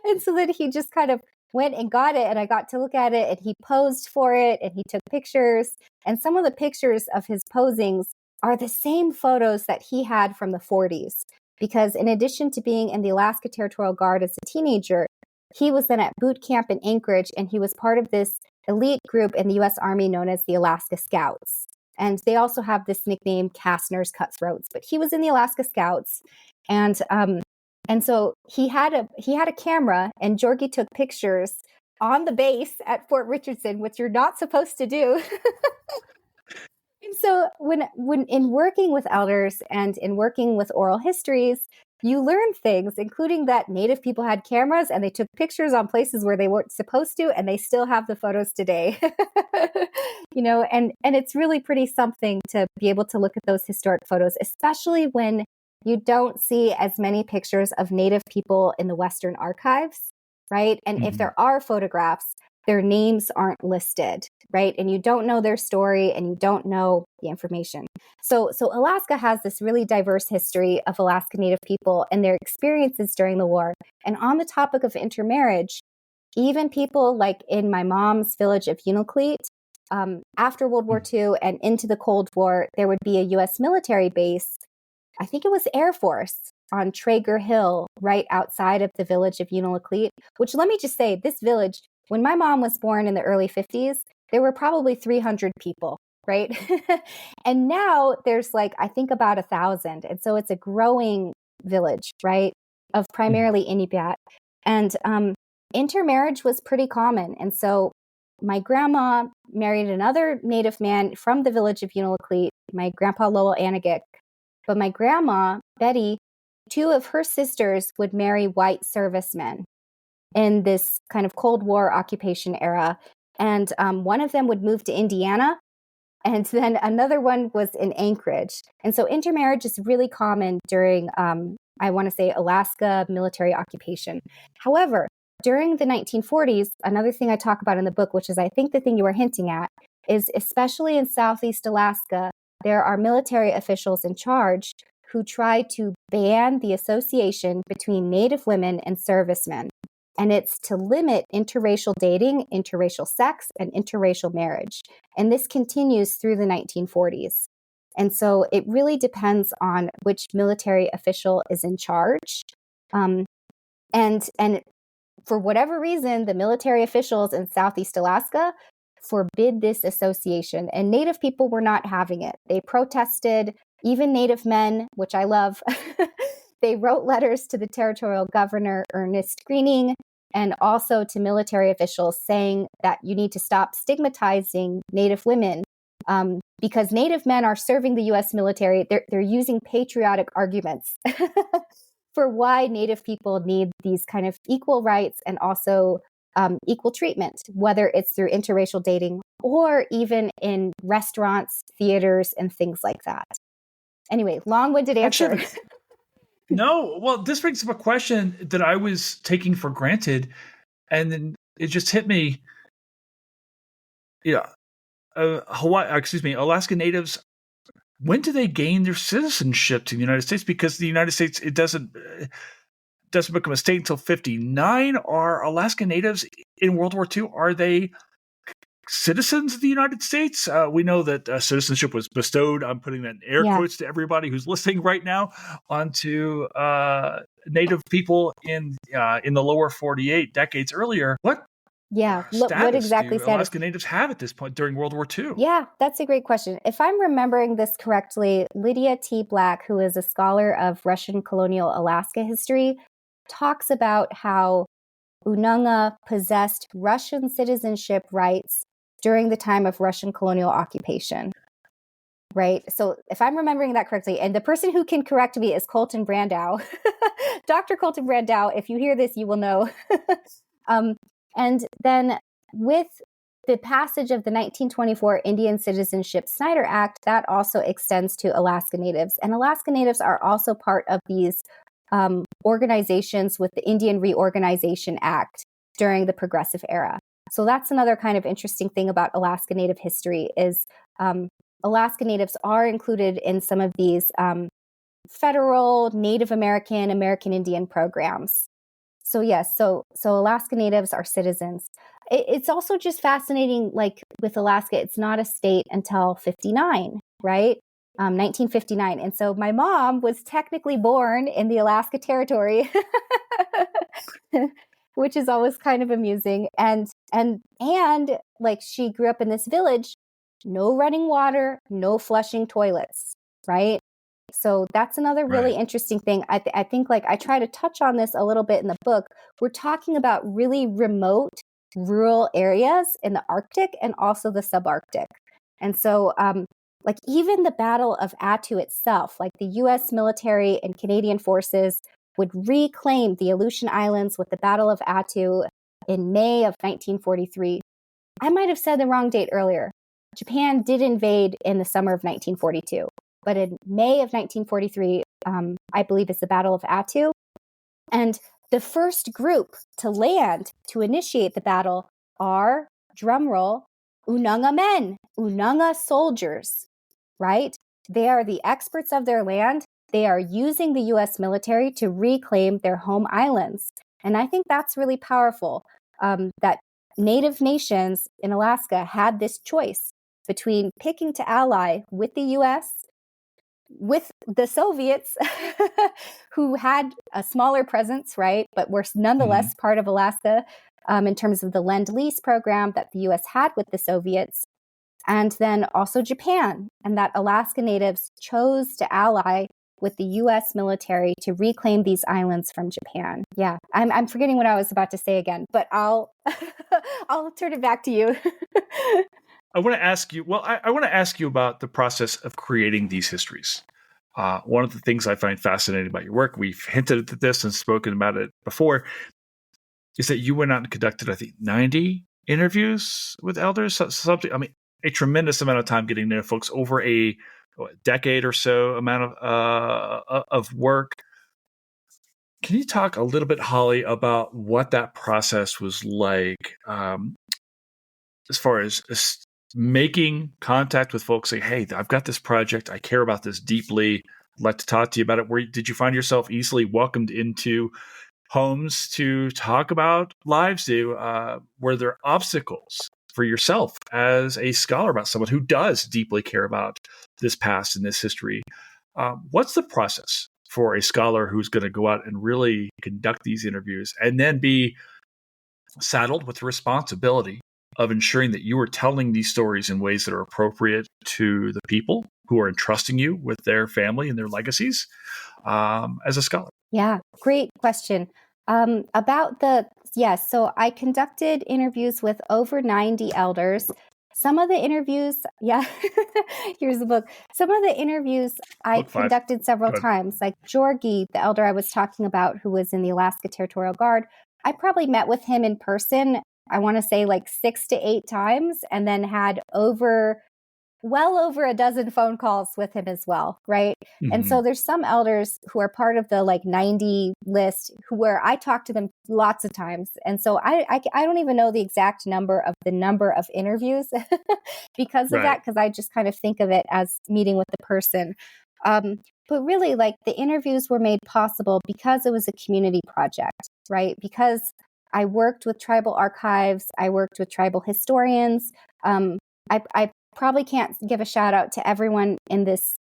And so then he just kind of went and got it, and I got to look at it, and he posed for it, and he took pictures. And some of the pictures of his posings are the same photos that he had from the 40s. Because in addition to being in the Alaska Territorial Guard as a teenager, he was then at boot camp in Anchorage, and he was part of this elite group in the U.S. Army known as the Alaska Scouts. And they also have this nickname, Kastner's Cutthroats. But he was in the Alaska Scouts, and so he had a camera, and Georgi took pictures on the base at Fort Richardson, which you're not supposed to do. And so when in working with elders and in working with oral histories, you learn things, including that Native people had cameras and they took pictures on places where they weren't supposed to, and they still have the photos today. And it's really pretty something to be able to look at those historic photos, especially when you don't see as many pictures of Native people in the Western archives, right? And if there are photographs, their names aren't listed, right? And you don't know their story, and you don't know the information. So Alaska has this really diverse history of Alaska Native people and their experiences during the war. And on the topic of intermarriage, even people like in my mom's village of Unalakleet, after World War II and into the Cold War, there would be a U.S. military base. I think it was Air Force on Traeger Hill, right outside of the village of Unalakleet, which, let me just say, this village, when my mom was born in the early 50s, there were probably 300 people, right? And now there's I think about 1,000. And so it's a growing village, right, of primarily Inupiat. And intermarriage was pretty common. And so my grandma married another Native man from the village of Unalakleet, my grandpa Lowell Anagik. But my grandma, Betty, 2 of her sisters would marry white servicemen in this kind of Cold War occupation era. And one of them would move to Indiana, and then another one was in Anchorage. And so intermarriage is really common during, I want to say, Alaska military occupation. However, during the 1940s, another thing I talk about in the book, which is I think the thing you were hinting at, is especially in Southeast Alaska, there are military officials in charge who try to ban the association between Native women and servicemen. And it's to limit interracial dating, interracial sex, and interracial marriage. And this continues through the 1940s. And so it really depends on which military official is in charge. And for whatever reason, the military officials in Southeast Alaska forbid this association. And Native people were not having it. They protested, even Native men, which I love. They wrote letters to the territorial governor, Ernest Greening, and also to military officials saying that you need to stop stigmatizing Native women because Native men are serving the U.S. military. They're using patriotic arguments for why Native people need these kind of equal rights and also equal treatment, whether it's through interracial dating or even in restaurants, theaters, and things like that. Anyway, long-winded answer. Actually, no, well, this brings up a question that I was taking for granted, and then it just hit me. Yeah, Alaska Natives. When do they gain their citizenship to the United States? Because the United States, it doesn't become a state until 1959. Are Alaska Natives in World War II? Are they citizens of the United States? We know that citizenship was bestowed, I'm putting that in air quotes to everybody who's listening right now, onto Native people in the lower 48 decades earlier. What exactly do Alaska Natives have at this point during World War II? Yeah, that's a great question. If I'm remembering this correctly, Lydia T. Black, who is a scholar of Russian colonial Alaska history, talks about how Unanga possessed Russian citizenship rights during the time of Russian colonial occupation. right? So if I'm remembering that correctly, and the person who can correct me is Colton Brandow, Dr. Colton Brandow. If you hear this, you will know. And then with the passage of the 1924 Indian Citizenship Snyder Act, that also extends to Alaska Natives. And Alaska Natives are also part of these organizations with the Indian Reorganization Act during the Progressive Era. So that's another kind of interesting thing about Alaska Native history is Alaska Natives are included in some of these federal Native American, American Indian programs. So yes, so Alaska Natives are citizens. It's also just fascinating, like with Alaska, it's not a state until 59, right? 1959. And so my mom was technically born in the Alaska Territory, which is always kind of amusing. And like she grew up in this village, no running water, no flushing toilets, right? So that's another really interesting thing. I think like I try to touch on this a little bit in the book. We're talking about really remote rural areas in the Arctic and also the subarctic. And so like even the Battle of Attu itself, like the US military and Canadian forces would reclaim the Aleutian Islands with the Battle of Attu in May of 1943. I might have said the wrong date earlier. Japan did invade in the summer of 1942. But in May of 1943, I believe is the Battle of Attu. And the first group to land to initiate the battle are, drumroll, Unanga men, Unanga soldiers, right? They are the experts of their land. They are using the U.S. military to reclaim their home islands. And I think that's really powerful, that Native nations in Alaska had this choice between picking to ally with the U.S., with the Soviets, who had a smaller presence, right, but were nonetheless part of Alaska in terms of the Lend-Lease program that the U.S. had with the Soviets, and then also Japan, and that Alaska Natives chose to ally with the U.S. military to reclaim these islands from Japan. Yeah, I'm forgetting what I was about to say again, but I'll turn it back to you. I want to ask you, I want to ask you about the process of creating these histories. One of the things I find fascinating about your work, we've hinted at this and spoken about it before, is that you went out and conducted, I think, 90 interviews with elders, something, I mean, a tremendous amount of time getting to know folks over a decade or so amount of work. Can you talk a little bit, Holly, about what that process was like as far as making contact with folks, say, hey, I've got this project. I care about this deeply. I'd like to talk to you about it. Where did you find yourself easily welcomed into homes to talk about lives? Were there obstacles for yourself as a scholar, about someone who does deeply care about this past and this history? What's the process for a scholar who's going to go out and really conduct these interviews and then be saddled with the responsibility of ensuring that you are telling these stories in ways that are appropriate to the people who are entrusting you with their family and their legacies as a scholar? Yeah, great question. So I conducted interviews with over 90 elders. Some of the interviews, here's the book. Some of the interviews I conducted several times, like Georgi, the elder I was talking about, who was in the Alaska Territorial Guard. I probably met with him in person, I want to say like 6 to 8 times, and then had well over a dozen phone calls with him as well, right? Mm-hmm. And so there's some elders who are part of the like 90 list where I talk to them lots of times. And so I don't even know the exact number of interviews because of that, because I just kind of think of it as meeting with the person. But really, like, the interviews were made possible because it was a community project, right? Because I worked with tribal archives, I worked with tribal historians. I probably can't give a shout out to everyone in this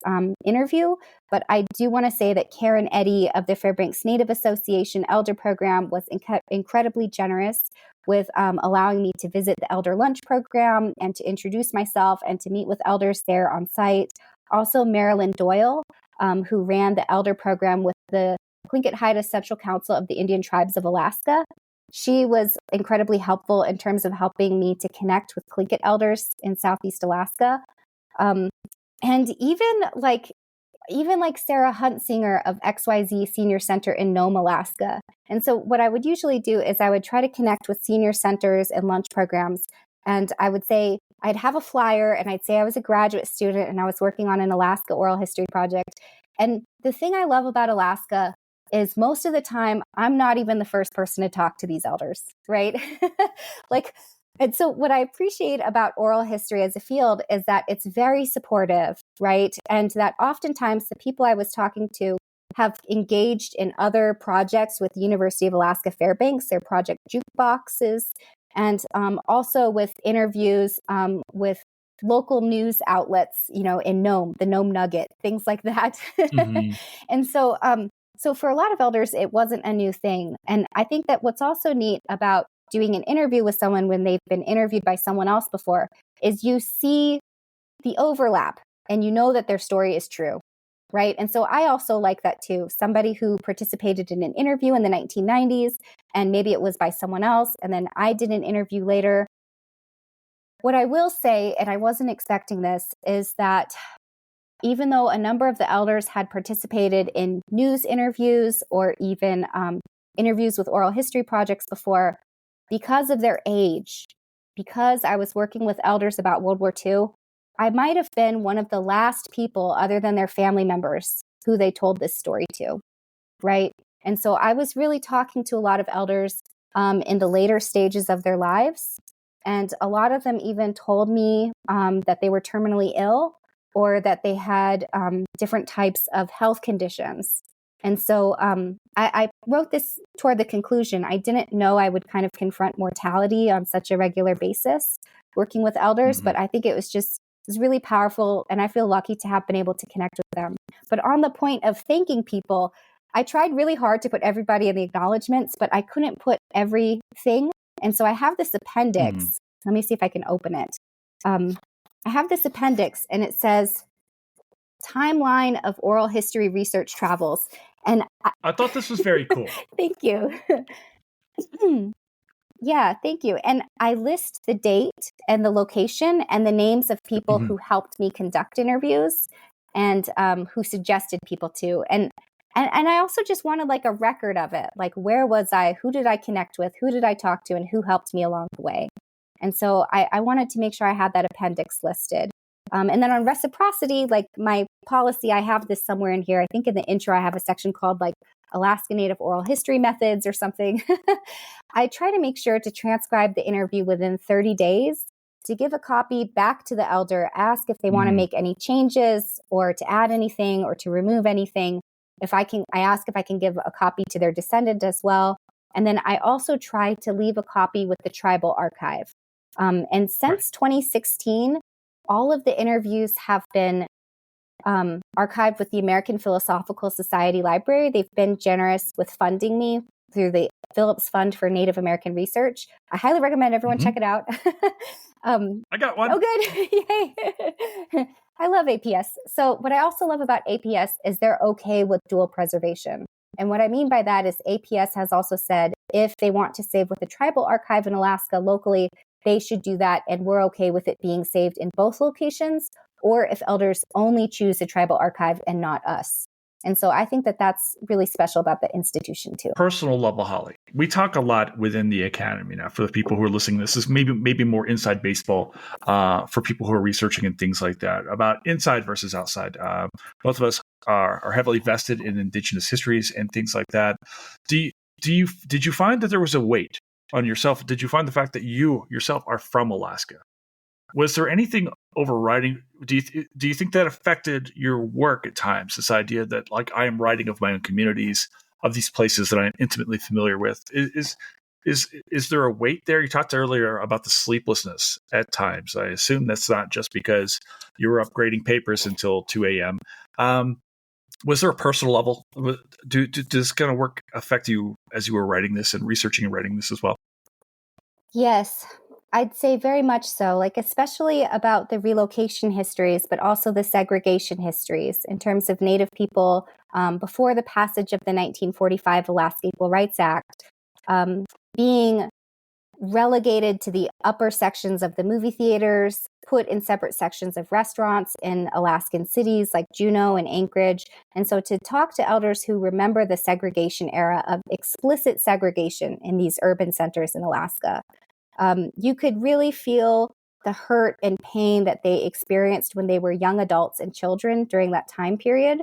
interview, but I do want to say that Karen Eddy of the Fairbanks Native Association Elder Program was incredibly generous with allowing me to visit the Elder Lunch Program and to introduce myself and to meet with elders there on site. Also, Marilyn Doyle, who ran the Elder Program with the Tlingit Haida Central Council of the Indian Tribes of Alaska. She was incredibly helpful in terms of helping me to connect with Tlingit elders in Southeast Alaska. And even like Sarah Huntsinger of XYZ Senior Center in Nome, Alaska. And so what I would usually do is I would try to connect with senior centers and lunch programs. And I would say, I'd have a flyer and I'd say I was a graduate student and I was working on an Alaska oral history project. And the thing I love about Alaska is most of the time, I'm not even the first person to talk to these elders, right? And so what I appreciate about oral history as a field is that it's very supportive, right? And that oftentimes the people I was talking to have engaged in other projects with the University of Alaska Fairbanks, their project jukeboxes, and also with interviews with local news outlets, in Nome, the Nome Nugget, things like that. Mm-hmm. And so for a lot of elders, it wasn't a new thing. And I think that what's also neat about doing an interview with someone when they've been interviewed by someone else before is you see the overlap and you know that their story is true, right? And so I also like that too. Somebody who participated in an interview in the 1990s and maybe it was by someone else and then I did an interview later. What I will say, and I wasn't expecting this, is that even though a number of the elders had participated in news interviews or even interviews with oral history projects before, because of their age, because I was working with elders about World War II, I might have been one of the last people other than their family members who they told this story to, right? And so I was really talking to a lot of elders in the later stages of their lives. And a lot of them even told me that they were terminally ill or that they had different types of health conditions. And so I wrote this toward the conclusion. I didn't know I would kind of confront mortality on such a regular basis working with elders, Mm-hmm. but I think it was really powerful. And I feel lucky to have been able to connect with them. But on the point of thanking people, I tried really hard to put everybody in the acknowledgements, but I couldn't put everything. And so I have this appendix. Mm-hmm. Let me see if I can open it. I have this appendix and it says, Timeline of Oral History Research Travels. And I thought this was very cool. Thank you. Yeah, thank you. And I list the date and the location and the names of people Mm-hmm. who helped me conduct interviews and who suggested people to. And I also just wanted like a record of it. Like, where was I? Who did I connect with? Who did I talk to? And who helped me along the way? And so I wanted to make sure I had that appendix listed. And then on reciprocity, like my policy, I have this somewhere in here. I think in the intro, I have a section called like Alaska Native Oral History Methods or something. I try to make sure to transcribe the interview within 30 days to give a copy back to the elder, ask if they want to make any changes or to add anything or to remove anything. I ask if I can give a copy to their descendant as well. And then I also try to leave a copy with the tribal archive. And since 2016, all of the interviews have been archived with the American Philosophical Society Library. They've been generous with funding me through the Phillips Fund for Native American Research. I highly recommend everyone check it out. I got one. Oh, good. Yay. I love APS. So what I also love about APS is they're okay with dual preservation. And what I mean by that is APS has also said if they want to save with the tribal archive in Alaska locally, they should do that. And we're okay with it being saved in both locations, or if elders only choose the tribal archive and not us. And so I think that that's really special about the institution too. Personal level, Holly. We talk a lot within the academy now. For the people who are listening, this is maybe more inside baseball for people who are researching and things like that about inside versus outside. Both of us are heavily vested in Indigenous histories and things like that. Did you find that there was a weight on yourself? Did you find the fact that you yourself are from Alaska? Was there anything overriding? Do you think that affected your work at times? This idea that like I am writing of my own communities, of these places that I'm intimately familiar with. Is there a weight there? You talked earlier about the sleeplessness at times. I assume that's not just because you were upgrading papers until 2 a.m. Was there a personal level? Does this kind of work affect you as you were writing this and researching and writing this as well? Yes, I'd say very much so, like especially about the relocation histories, but also the segregation histories in terms of Native people before the passage of the 1945 Alaska Equal Rights Act, being relegated to the upper sections of the movie theaters, put in separate sections of restaurants in Alaskan cities like Juneau and Anchorage. And so to talk to elders who remember the segregation era of explicit segregation in these urban centers in Alaska, you could really feel the hurt and pain that they experienced when they were young adults and children during that time period.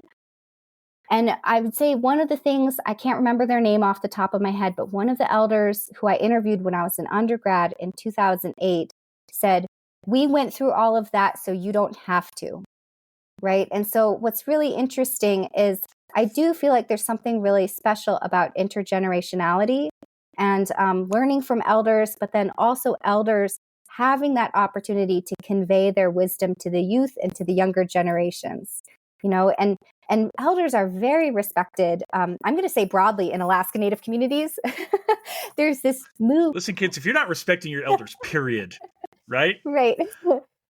And I would say one of the things, I can't remember their name off the top of my head, but one of the elders who I interviewed when I was an undergrad in 2008 said, "We went through all of that so you don't have to," right? And so what's really interesting is I do feel like there's something really special about intergenerationality and learning from elders, but then also elders having that opportunity to convey their wisdom to the youth and to the younger generations, and elders are very respected. I'm going to say broadly in Alaska Native communities. There's this move. Listen, kids, if you're not respecting your elders, period, right? Right.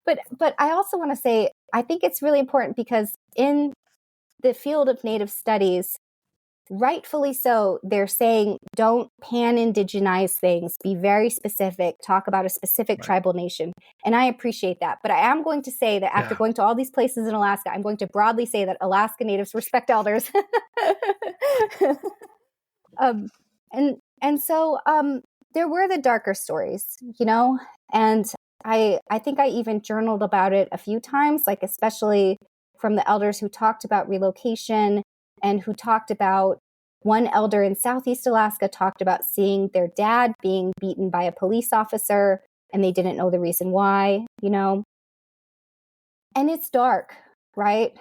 But I also want to say, I think it's really important because in the field of Native studies, rightfully so, they're saying don't pan-indigenize things, be very specific, talk about a specific tribal nation. And I appreciate that. But I am going to say that after going to all these places in Alaska, I'm going to broadly say that Alaska Natives respect elders. And so there were the darker stories, and I think I even journaled about it a few times, like especially from the elders who talked about relocation and who talked about, one elder in Southeast Alaska talked about seeing their dad being beaten by a police officer and they didn't know the reason why, and it's dark, right?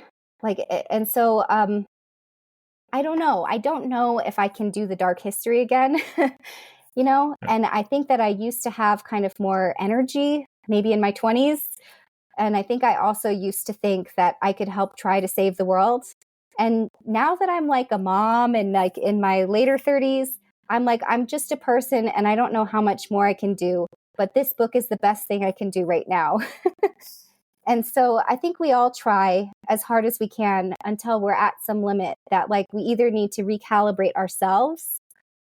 And so I don't know. I don't know if I can do the dark history again, and I think that I used to have kind of more energy, maybe in my 20s. And I think I also used to think that I could help try to save the world. And now that I'm like a mom and like in my later 30s, I'm like, I'm just a person and I don't know how much more I can do, but this book is the best thing I can do right now. And so I think we all try as hard as we can until we're at some limit that like we either need to recalibrate ourselves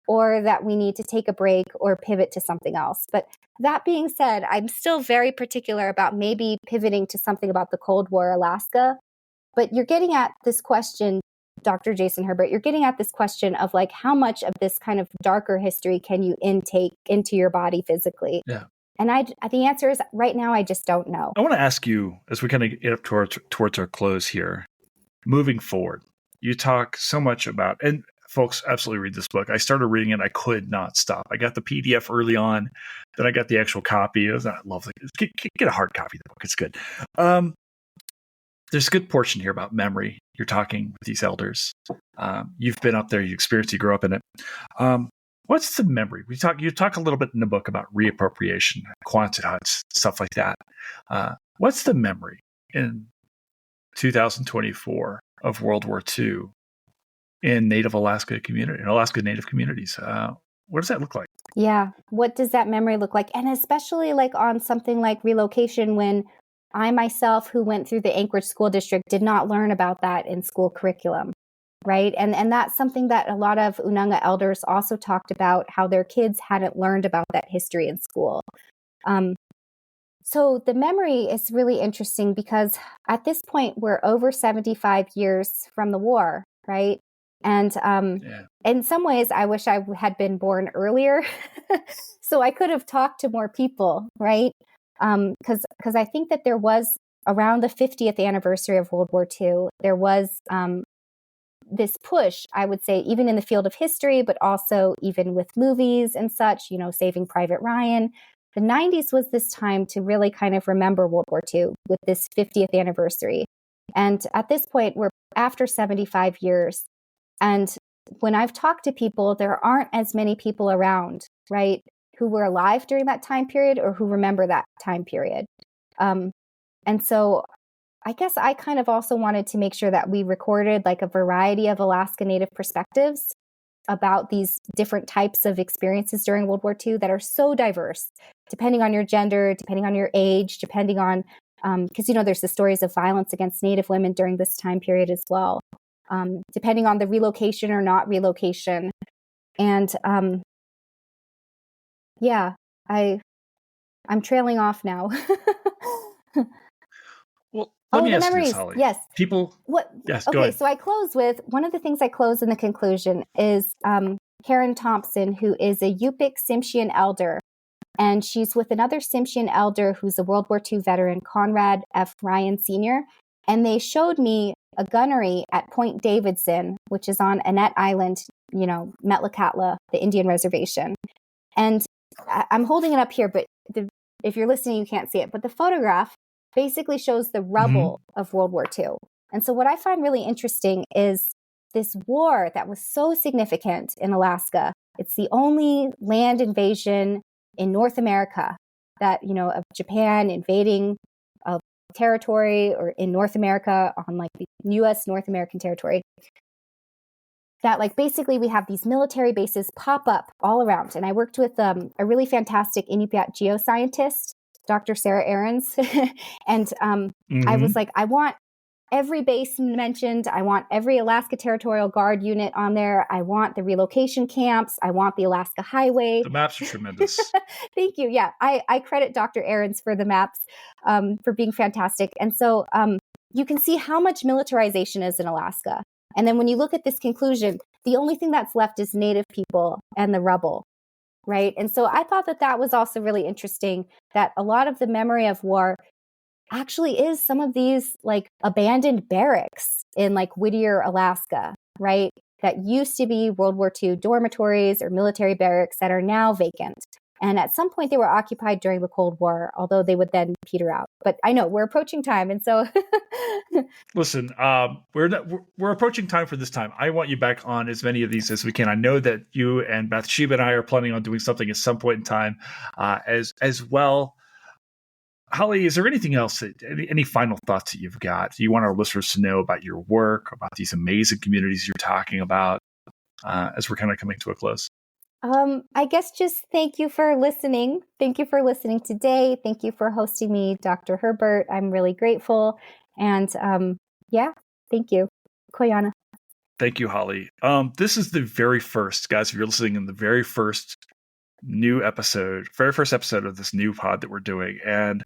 or that we need to take a break or pivot to something else. But that being said, I'm still very particular about maybe pivoting to something about the Cold War Alaska. But you're getting at this question, Dr. Jason Herbert, you're getting at this question of like, how much of this kind of darker history can you intake into your body physically? Yeah. And the answer is right now, I just don't know. I want to ask you, as we kind of get up towards our close here, moving forward, you talk so much about, and folks, absolutely read this book. I started reading it. I could not stop. I got the PDF early on. Then I got the actual copy. I love it. Get a hard copy of the book. It's good. There's a good portion here about memory. You're talking with these elders. You've been up there. You experienced. You grew up in it. What's the memory? You talk a little bit in the book about reappropriation, Quonset huts, stuff like that. What's the memory in 2024 of World War II in Native Alaska Native communities? What does that look like? Yeah. What does that memory look like? And especially like on something like relocation, when I myself, who went through the Anchorage School District, did not learn about that in school curriculum, right? And that's something that a lot of Unanga elders also talked about, how their kids hadn't learned about that history in school. So the memory is really interesting because at this point, we're over 75 years from the war, right? And in some ways, I wish I had been born earlier so I could have talked to more people, right? Because I think that there was, around the 50th anniversary of World War II, there was this push, I would say, even in the field of history, but also even with movies and such, Saving Private Ryan. The 90s was this time to really kind of remember World War II with this 50th anniversary. And at this point, we're after 75 years. And when I've talked to people, there aren't as many people around, right, who were alive during that time period or who remember that time period. And so I guess I kind of also wanted to make sure that we recorded like a variety of Alaska Native perspectives about these different types of experiences during World War II that are so diverse, depending on your gender, depending on your age, depending on, because, there's the stories of violence against Native women during this time period as well, depending on the relocation or not relocation. And I'm trailing off now. Well, let me the ask you this, memories. Holly. Yes. People. What? Yes, go Okay, ahead. so I close with one of the things I close in the conclusion is Karen Thompson, who is a Yupik Tsimshian elder. And she's with another Tsimshian elder who's a World War II veteran, Conrad F. Ryan Sr. And they showed me a gunnery at Point Davidson, which is on Annette Island, Metlakatla, the Indian reservation. And I'm holding it up here, but if you're listening, you can't see it. But the photograph basically shows the rubble of World War II. And so what I find really interesting is this war that was so significant in Alaska. It's the only land invasion in North America that, of Japan invading a territory or in North America on like the U.S. North American territory. That like basically we have these military bases pop up all around. And I worked with a really fantastic Inupiat geoscientist, Dr. Sarah Ahrens. And I was like, I want every base mentioned. I want every Alaska Territorial Guard unit on there. I want the relocation camps. I want the Alaska Highway. The maps are tremendous. Thank you. Yeah, I credit Dr. Ahrens for the maps, for being fantastic. And so you can see how much militarization is in Alaska. And then when you look at this conclusion, the only thing that's left is Native people and the rubble, right? And so I thought that was also really interesting, that a lot of the memory of war actually is some of these like abandoned barracks in like Whittier, Alaska, right? That used to be World War II dormitories or military barracks that are now vacant. And at some point they were occupied during the Cold War, although they would then peter out. But I know we're approaching time. And so listen, we're approaching time for this time. I want you back on as many of these as we can. I know that you and Bathsheba and I are planning on doing something at some point in time as well. Holly, is there anything else, any final thoughts that you've got? Do you want our listeners to know about your work, about these amazing communities you're talking about as we're kind of coming to a close? I guess just thank you for listening. Thank you for listening today. Thank you for hosting me, Dr. Herbert. I'm really grateful. And thank you. Koyana. Thank you, Holly. This is the very first, guys, if you're listening in the very first episode of this new pod that we're doing. And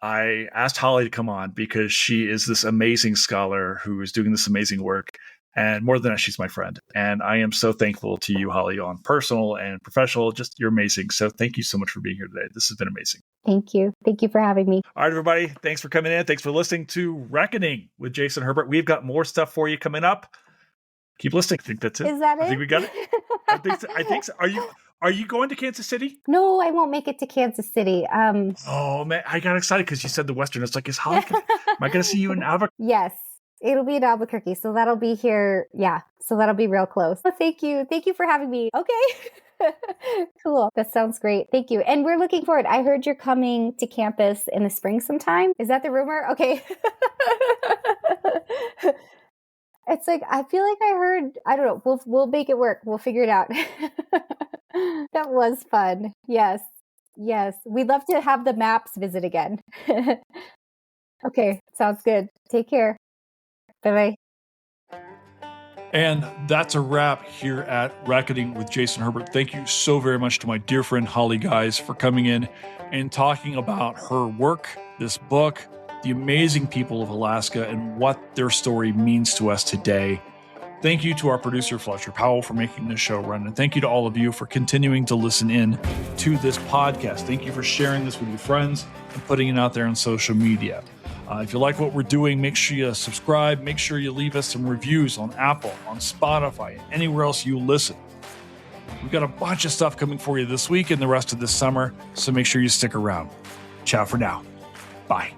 I asked Holly to come on because she is this amazing scholar who is doing this amazing work. And more than that, she's my friend. And I am so thankful to you, Holly, on personal and professional. Just you're amazing. So thank you so much for being here today. This has been amazing. Thank you. Thank you for having me. All right, everybody. Thanks for coming in. Thanks for listening to Reckoning with Jason Herbert. We've got more stuff for you coming up. Keep listening. I think that's it. Is that it? I think we got it. I think so. Are you going to Kansas City? No, I won't make it to Kansas City. Oh man, I got excited because you said the Western. It's like, is Holly? Am I going to see you in Albuquerque? Yes, it'll be in Albuquerque, so that'll be here. Yeah, so that'll be real close. Oh, thank you for having me. Okay, cool. That sounds great. Thank you, and we're looking forward. I heard you're coming to campus in the spring sometime. Is that the rumor? Okay. It's like, I feel like I heard, I don't know, we'll make it work. We'll figure it out. That was fun. Yes. We'd love to have the maps visit again. Okay. Sounds good. Take care. Bye-bye. And that's a wrap here at Reckoning with Jason Herbert. Thank you so very much to my dear friend Holly Guise for coming in and talking about her work, this book, the amazing people of Alaska, and what their story means to us today. Thank you to our producer, Fletcher Powell, for making this show run. And thank you to all of you for continuing to listen in to this podcast. Thank you for sharing this with your friends and putting it out there on social media. If you like what we're doing, make sure you subscribe. Make sure you leave us some reviews on Apple, on Spotify, and anywhere else you listen. We've got a bunch of stuff coming for you this week and the rest of this summer, so make sure you stick around. Ciao for now. Bye.